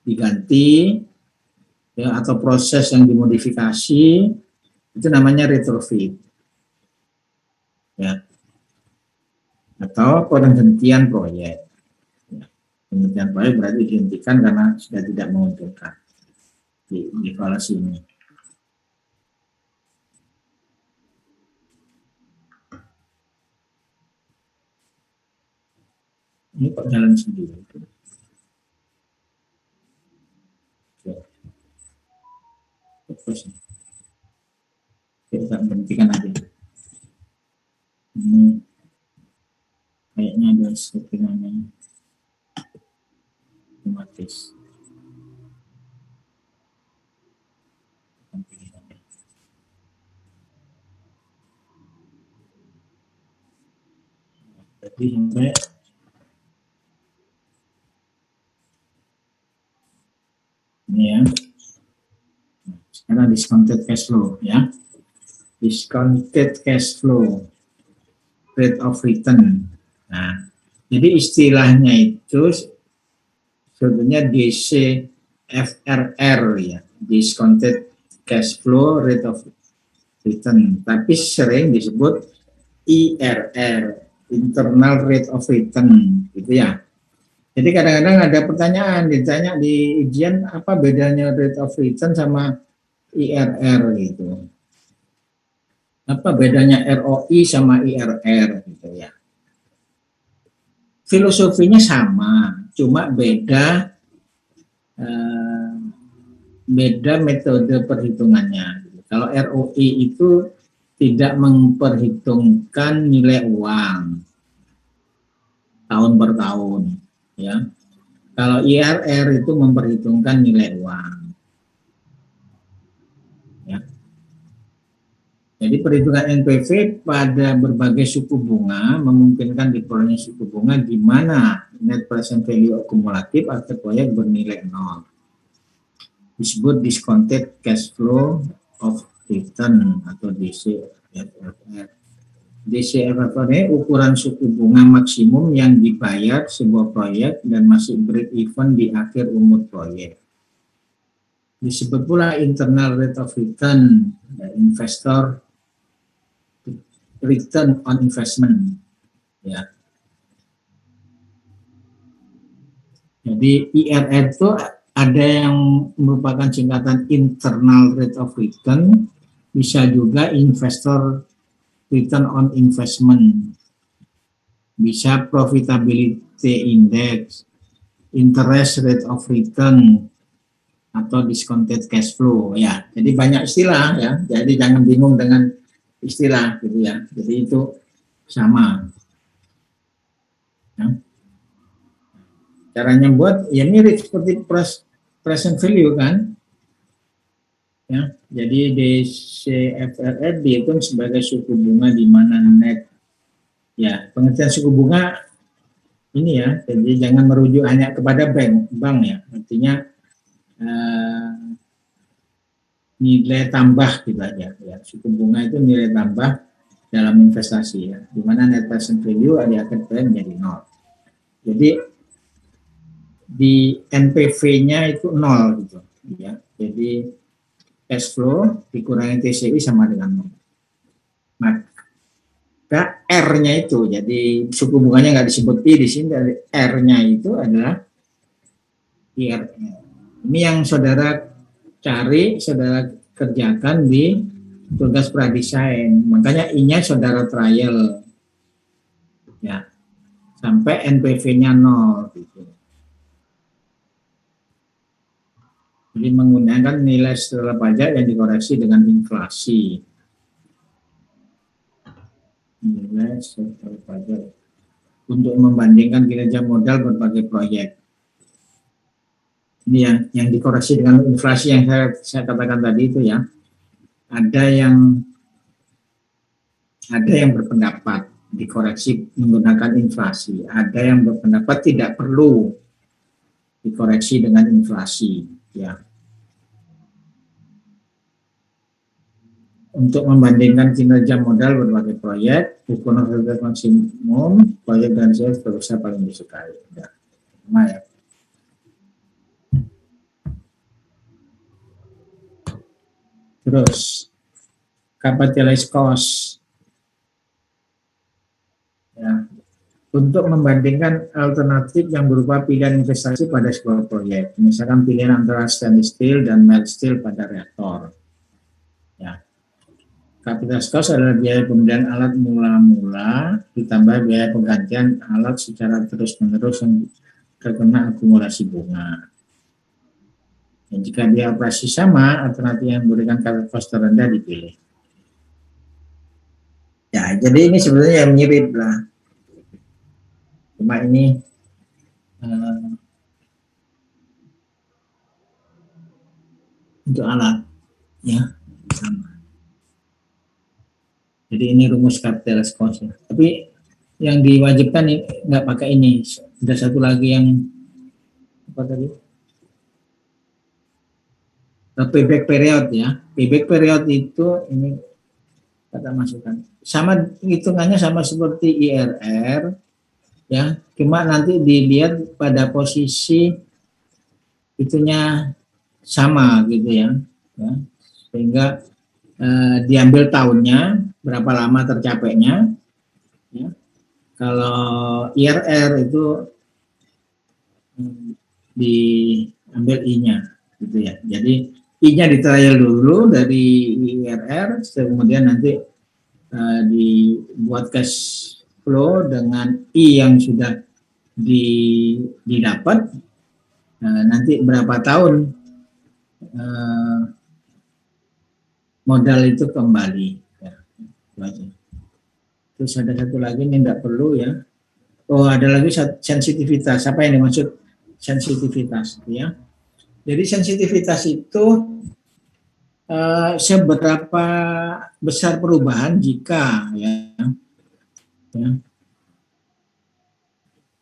diganti, ya, atau proses yang dimodifikasi, itu namanya retrofit. Ya. Atau penghentian proyek. Penghentian proyek berarti dihentikan karena sudah tidak menguntungkan di evaluasi ini. Ini kok jalan sendiri. Terus kita berhentikan aja. Ini kayaknya ada settingannya otomatis. Jadi sampai ini ya. Sekarang discounted cash flow ya. Discounted cash flow, rate of return. Nah, jadi istilahnya itu sebetulnya DCFRR ya, discounted cash flow rate of return. Tapi sering disebut IRR, internal rate of return, gitu ya. Jadi kadang-kadang ada pertanyaan, ditanya di ujian apa bedanya rate of return sama IRR gitu. Apa bedanya ROI sama IRR gitu ya. Filosofinya sama, cuma beda metode perhitungannya. Kalau ROI itu tidak memperhitungkan nilai uang tahun per tahun, ya. Kalau IRR itu memperhitungkan nilai uang. Ya. Jadi perhitungan NPV pada berbagai suku bunga memungkinkan diperolehnya suku bunga di mana net present value akumulatif atau proyek bernilai 0. disebut discounted cash flow of return atau DCFR. DCFR ini ukuran suku bunga maksimum yang dibayar sebuah proyek dan masih break even di akhir umur proyek. Disebut pula internal rate of return, investor return on investment. Ya. Jadi IRR itu ada yang merupakan singkatan internal rate of return, bisa juga investor return on investment, bisa profitability index, interest rate of return, atau discounted cash flow. Ya, jadi banyak istilah ya. Jadi jangan bingung dengan istilah gitu ya. Jadi itu sama. Ya. Caranya buat ya mirip seperti present value kan. Ya, jadi DCFR dihitung sebagai suku bunga di mana net. Ya, pengertian suku bunga ini ya, jadi jangan merujuk hanya kepada bank ya. Artinya nilai tambah gitu aja ya. Suku bunga itu nilai tambah dalam investasi ya. Di mana net present value di akhir plan jadi 0. Jadi di NPV-nya itu 0 gitu ya. Jadi cash flow dikurangi TCI sama dengan 0. Maka R-nya itu, jadi suku bunganya nggak disebut I di sini, dari R-nya itu adalah IRR. Ini yang saudara cari, saudara kerjakan di tugas pradesain. Makanya I-nya saudara trial, ya, sampai NPV-nya 0 gitu. Jadi menggunakan nilai setelah pajak yang dikoreksi dengan inflasi. Nilai setelah pajak untuk membandingkan kinerja modal berbagai proyek. Ini yang dikoreksi dengan inflasi yang saya katakan tadi itu ya. Ada yang berpendapat dikoreksi menggunakan inflasi. Ada yang berpendapat tidak perlu dikoreksi dengan inflasi ya. Untuk membandingkan kinerja modal berbagai proyek, ukuran harga maksimum, proyek dan sales berusaha paling disukai. Ya. Ya. Terus, capitalized cost. Ya. Untuk membandingkan alternatif yang berupa pilihan investasi pada sebuah proyek. Misalkan pilihan antara stainless steel dan mild steel pada reaktor. Ya. Capitalized cost adalah biaya pembelian alat mula-mula ditambah biaya penggantian alat secara terus-menerus yang terkena akumulasi bunga. Dan jika biaya operasi sama, alternatif yang memberikan capitalized cost terendah dipilih. Ya, jadi ini sebenarnya yang mirip lah. Cuma ini untuk alat, ya sama. Jadi ini rumus capitalized cost ya. Tapi yang diwajibkan nggak pakai ini. Ada satu lagi yang apa tadi? Payback period ya. Payback period itu ini kata masukan. Sama hitungannya sama seperti IRR ya. Cuma nanti dilihat pada posisi itunya sama gitu ya. Sehingga diambil tahunnya, berapa lama tercapainya. Ya. Kalau IRR itu diambil I-nya, gitu ya. Jadi I-nya di-trial dulu dari IRR, kemudian nanti dibuat cash flow dengan I yang sudah didapat. Nanti berapa tahun modal itu kembali ya, itu aja. Terus ada satu lagi ini tidak perlu ya. Oh, ada lagi sensitivitas. Apa yang dimaksud sensitivitas ya? Jadi sensitivitas itu seberapa besar perubahan jika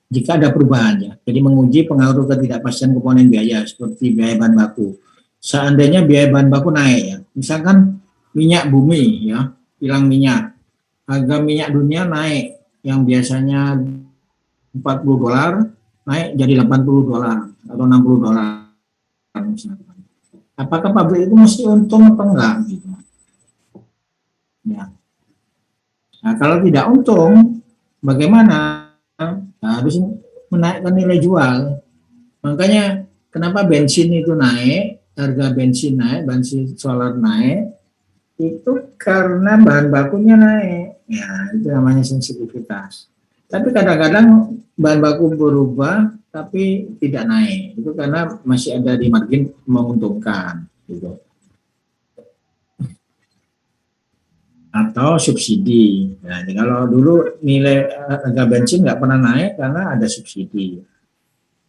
jika ada perubahan ya. Jadi menguji pengaruh ketidakpastian komponen biaya seperti biaya bahan baku. seandainya biaya bahan baku naik ya, misalkan minyak bumi ya, kilang minyak, harga minyak dunia naik, yang biasanya $40 naik jadi $80 atau $60 misalkan. Apakah pabrik itu mesti untung apa enggak gitu? Ya. Nah, kalau tidak untung, bagaimana? Nah, harus menaikkan nilai jual. Makanya kenapa bensin itu naik, harga bensin naik, bensin solar naik, itu karena bahan bakunya naik. Ya, itu namanya sensitivitas. Tapi kadang-kadang bahan baku berubah, tapi tidak naik. Itu karena masih ada di margin menguntungkan. Gitu. Atau subsidi. Nah, kalau dulu nilai harga bensin nggak pernah naik karena ada subsidi.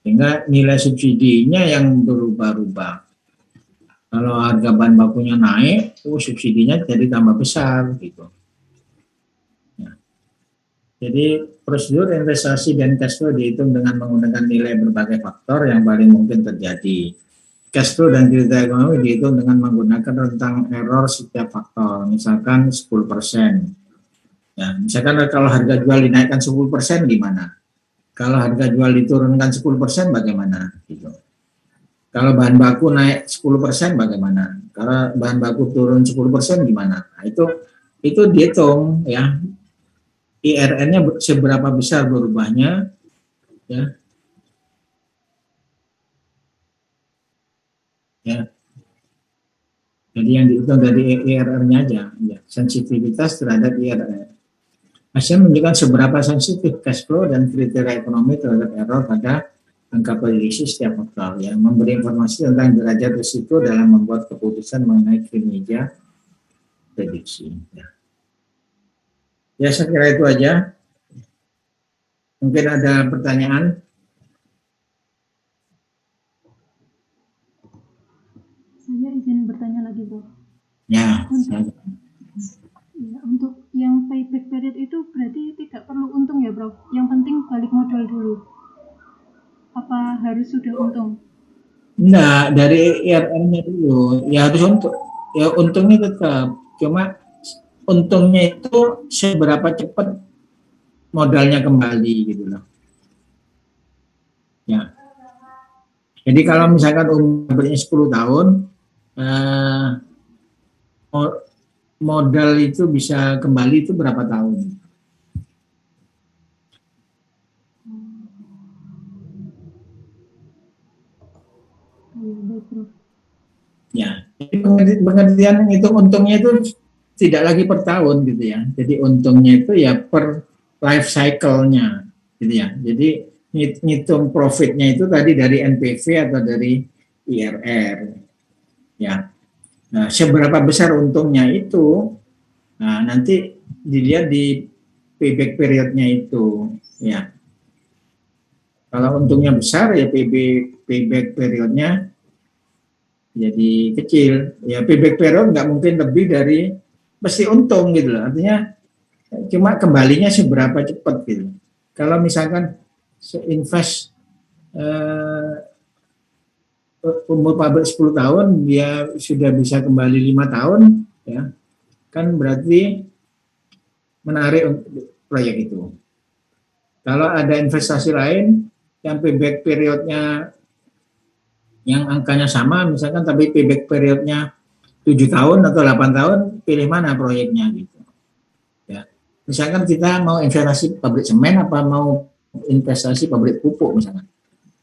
Sehingga nilai subsidinya yang berubah-ubah. Kalau harga bahan bakunya naik, subsidinya jadi tambah besar gitu. Ya. Jadi prosedur investasi dan cash flow dihitung dengan menggunakan nilai berbagai faktor yang paling mungkin terjadi. Cash flow dan kriteria ekonomi dihitung dengan menggunakan rentang error setiap faktor, misalkan 10%. Ya, misalkan kalau harga jual dinaikkan 10% gimana? Kalau harga jual diturunkan 10% bagaimana? Gitu. Kalau bahan baku naik 10% bagaimana? Kalau bahan baku turun 10% gimana? Nah, itu dihitung ya. IRR-nya seberapa besar berubahnya ya. Ya. Jadi yang dihitung dari IRR-nya aja, ya. Sensitivitas terhadap IRR. Hasil menunjukkan seberapa sensitif cash flow dan kriteria ekonomi terhadap error pada angka prediksi setiap faktor, ya. Memberi informasi tentang derajat risiko dalam membuat keputusan mengenai kinerja prediksi. Ya, saya kira itu aja. Mungkin ada pertanyaan? Saya izin bertanya lagi, Bro. Ya. Ya, untuk yang payback period itu berarti tidak perlu untung ya, Bro? Yang penting balik modal dulu. Apa harus sudah untung? Enggak, dari IRR-nya dulu. Ya harus untung. Ya untungnya tetap. Cuma untungnya itu seberapa cepat modalnya kembali gitu loh. Ya. Jadi kalau misalkan umurnya 10 tahun, modal itu bisa kembali itu berapa tahun? Baik, Bro. Ya, pengertian itu untungnya itu tidak lagi per tahun gitu ya. Jadi untungnya itu ya per life cycle-nya gitu ya. Jadi ngitung profitnya itu tadi dari NPV atau dari IRR. Ya. Nah, seberapa besar untungnya itu, nah nanti dilihat di payback periodnya itu, ya. Kalau untungnya besar ya payback periodnya jadi kecil. Ya payback period nggak mungkin lebih dari mesti untung gitu loh. Artinya cuma kembalinya seberapa cepat gitu. Kalau misalkan invest umur pabrik 10 tahun dia sudah bisa kembali 5 tahun ya, kan berarti menarik untuk proyek itu. Kalau ada investasi lain yang payback periodnya yang angkanya sama misalkan tapi payback periodnya 7 tahun atau 8 tahun, pilih mana proyeknya gitu. Ya. Misalkan kita mau investasi pabrik semen apa mau investasi pabrik pupuk misalkan.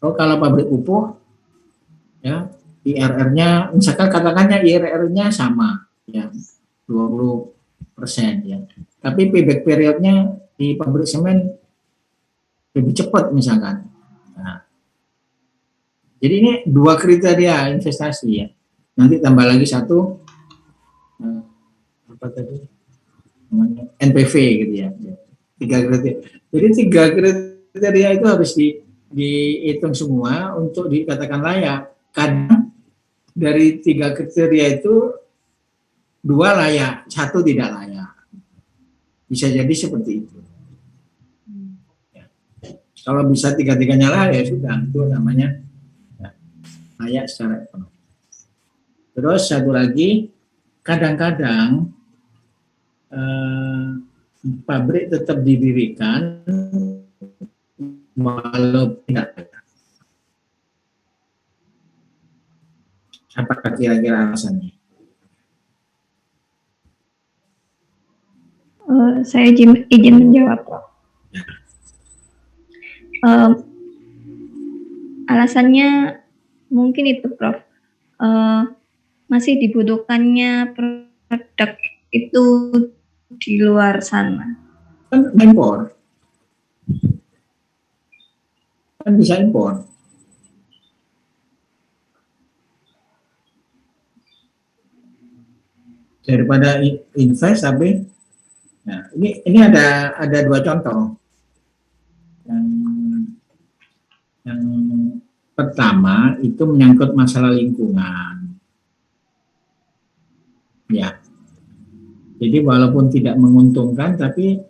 Kalau pabrik pupuk ya IRR-nya misalkan katakannya IRR-nya sama ya 20% ya. Tapi payback periodnya di pabrik semen lebih cepat misalkan. Nah, jadi ini dua kriteria investasi ya. Nanti tambah lagi satu apa tadi? NPV gitu ya. Tiga kriteria. Jadi tiga kriteria itu harus dihitung semua untuk dikatakan layak. Kadang dari tiga kriteria itu dua layak, satu tidak layak. Bisa jadi seperti itu. Ya. Kalau bisa tiga-tiganya layak ya sudah, itu namanya layak secara ekonomi. Terus satu lagi, kadang-kadang pabrik tetap didirikan walau tidak ada. Apakah kira-kira alasannya? Saya izin menjawab, Prof. Alasannya mungkin itu, Prof. Masih dibutuhkannya produk itu di luar sana. Kan impor. Kan bisa impor. Daripada invest tapi, nah ini ada dua contoh. Yang pertama itu menyangkut masalah lingkungan. Ya. Jadi walaupun tidak menguntungkan, tapi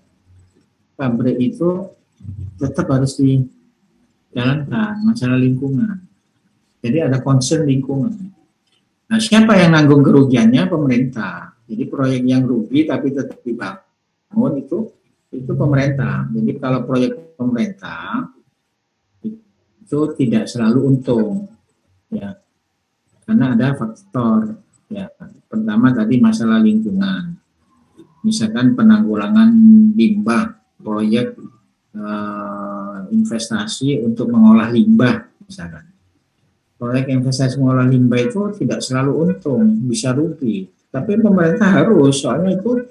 pabrik itu tetap harus dijalankan masalah lingkungan. Jadi ada concern lingkungan. Nah, siapa yang nanggung kerugiannya? Pemerintah. Jadi proyek yang rugi tapi tetap dibangun itu pemerintah. Jadi kalau proyek pemerintah itu tidak selalu untung, ya, karena ada faktor. Ya, pertama tadi masalah lingkungan. Misalkan penanggulangan limbah, proyek investasi untuk mengolah limbah, misalkan. Proyek investasi mengolah limbah itu tidak selalu untung, bisa rugi. Tapi pemerintah harus, soalnya itu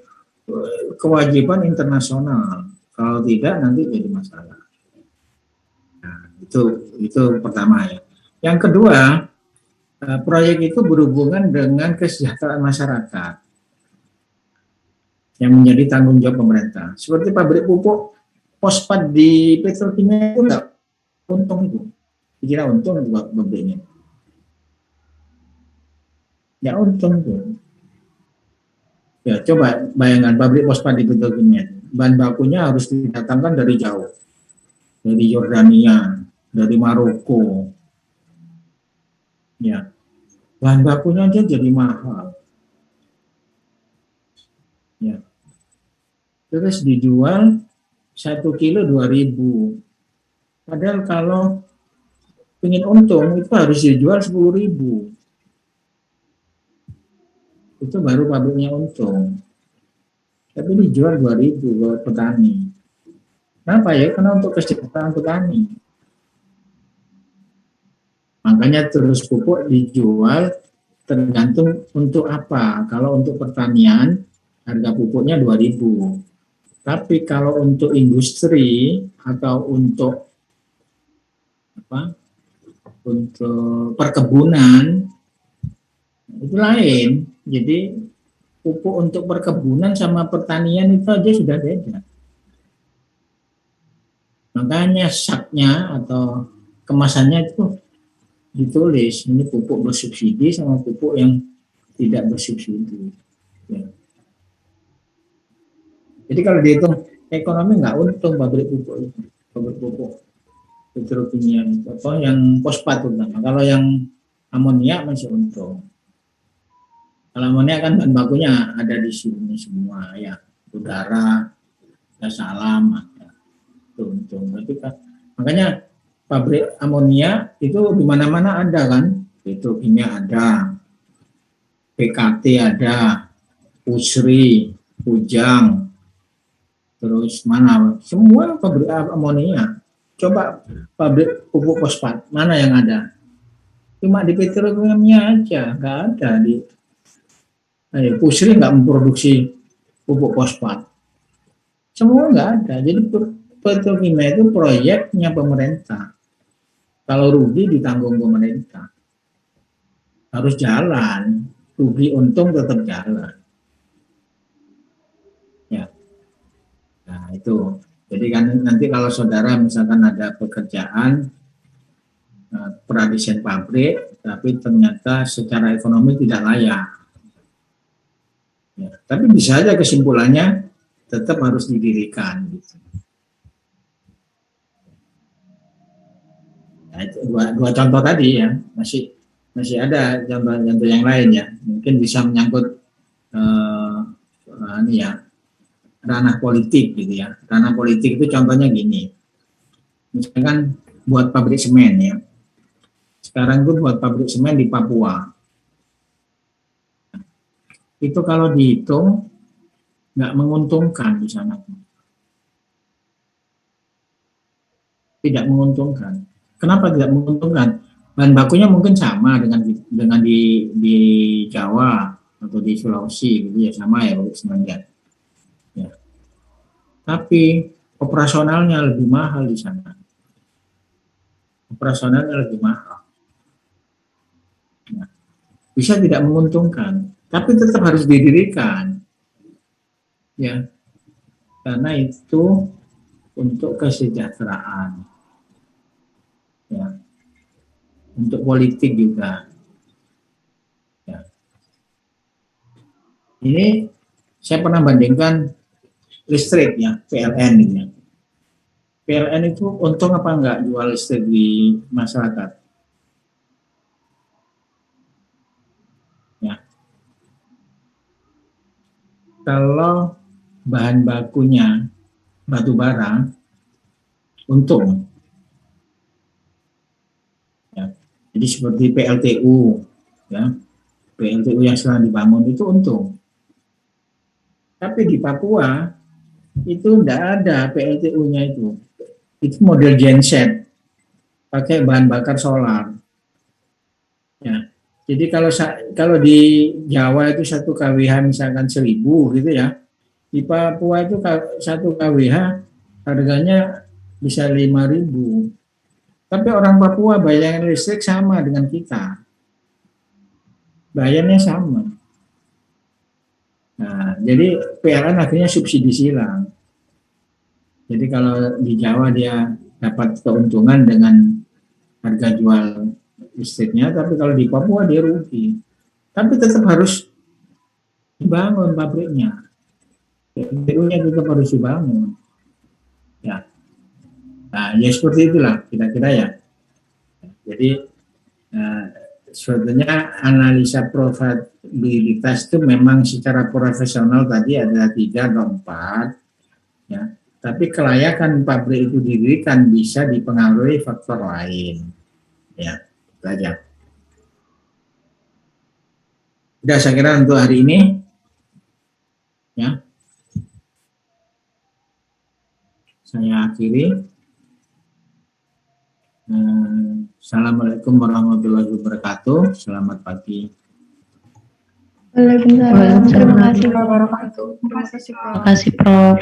kewajiban internasional. Kalau tidak nanti jadi masalah. Nah, itu pertama ya. Yang kedua, proyek itu berhubungan dengan kesejahteraan masyarakat yang menjadi tanggung jawab pemerintah. Seperti pabrik pupuk fosfat di petrokimia itu enggak untung itu. Dikira untung buat pabriknya. Ya untung tuh. Ya coba bayangkan pabrik fosfat di petrokimia. Bahan bakunya harus didatangkan dari jauh. Dari Yordania, dari Maroko. Ya. Bahan bakunya aja jadi mahal. Ya. Terus dijual 1 kilo 2.000. Padahal kalau ingin untung itu harus dijual 10.000. Itu baru pabriknya untung. Tapi dijual 2.000 ke petani. Kenapa ya? Karena untuk kesejahteraan petani. Makanya terus pupuk dijual tergantung untuk apa. Kalau untuk pertanian harga pupuknya 2.000. Tapi kalau untuk industri atau untuk apa? Untuk perkebunan itu lain. Jadi pupuk untuk perkebunan sama pertanian itu aja sudah beda. Makanya saknya atau kemasannya itu ditulis ini pupuk bersubsidi sama pupuk yang tidak bersubsidi. Ya. Jadi kalau dihitung ekonomi nggak untung pabrik pupuk itu, pabrik pupuk petrokimia atau yang fosfat terutama. Kalau yang amonia masih untung. Kalau amonia kan bahan bakunya ada di sini semua ya, udara, gas alam ada, itu untung. Berarti kan makanya pabrik amonia itu di mana-mana ada kan, petrokimia ada, PKT ada, Pusri, Pujang, terus mana semua pabrik amonia. Coba pabrik pupuk fosfat mana yang ada? Cuma di petrokimia aja, nggak ada di. Pusri nggak memproduksi pupuk fosfat, semua nggak ada. Jadi petrokimia itu proyeknya pemerintah. Kalau rugi ditanggung pemerintah, harus jalan. Rugi untung tetap jalan. Ya, nah itu. Jadi kan nanti kalau saudara misalkan ada pekerjaan pradesain pabrik, tapi ternyata secara ekonomi tidak layak. Ya, tapi bisa aja kesimpulannya tetap harus didirikan. Gitu. Nah, itu dua contoh tadi ya, masih masih ada contoh-contoh yang lain ya, mungkin bisa menyangkut ini ya, ranah politik gitu ya. Ranah politik itu contohnya gini, misalkan buat pabrik semen ya, sekarang itu buat pabrik semen di Papua, itu kalau dihitung nggak menguntungkan di sana, tidak menguntungkan. Kenapa tidak menguntungkan? Bahan bakunya mungkin sama dengan di Jawa atau di Sulawesi gitu ya, sama ya pabrik semen ya. Tapi operasionalnya lebih mahal di sana. Operasionalnya lebih mahal. Nah, bisa tidak menguntungkan, tapi tetap harus didirikan, ya, karena itu untuk kesejahteraan, ya, untuk politik juga. Ya. Ini saya pernah bandingkan listrik ya, PLN gitu ya. PLN itu untung apa enggak jual listrik di masyarakat? Ya. Kalau bahan bakunya batu bara, untung. Ya. Jadi seperti PLTU, ya, PLTU yang sedang dibangun itu untung. Tapi di Papua itu enggak ada PLTU-nya itu. Itu model genset, pakai bahan bakar solar. Ya. Jadi kalau di Jawa itu 1 kWh misalkan 1.000 gitu ya, di Papua itu 1 kWh harganya bisa 5.000. Tapi orang Papua bayar listrik sama dengan kita, bayarnya sama. Nah, jadi PLN akhirnya subsidi silang. Jadi kalau di Jawa dia dapat keuntungan dengan harga jual listriknya, tapi kalau di Papua dia rugi. Tapi tetap harus dibangun pabriknya, PLTU-nya tetap harus dibangun. Ya, nah ya seperti itulah kira-kira ya. Jadi sebetulnya analisa probabilitas itu memang secara profesional tadi ada 3 atau 4, ya. Tapi kelayakan pabrik itu didirikan bisa dipengaruhi faktor lain, ya. Itu aja. Sudah saya kira untuk hari ini, ya. Saya akhiri. Assalamualaikum warahmatullahi wabarakatuh. Selamat pagi. Waalaikumsalam. Waalaikumsalam. Terima kasih, Pak. Terima kasih, Prof.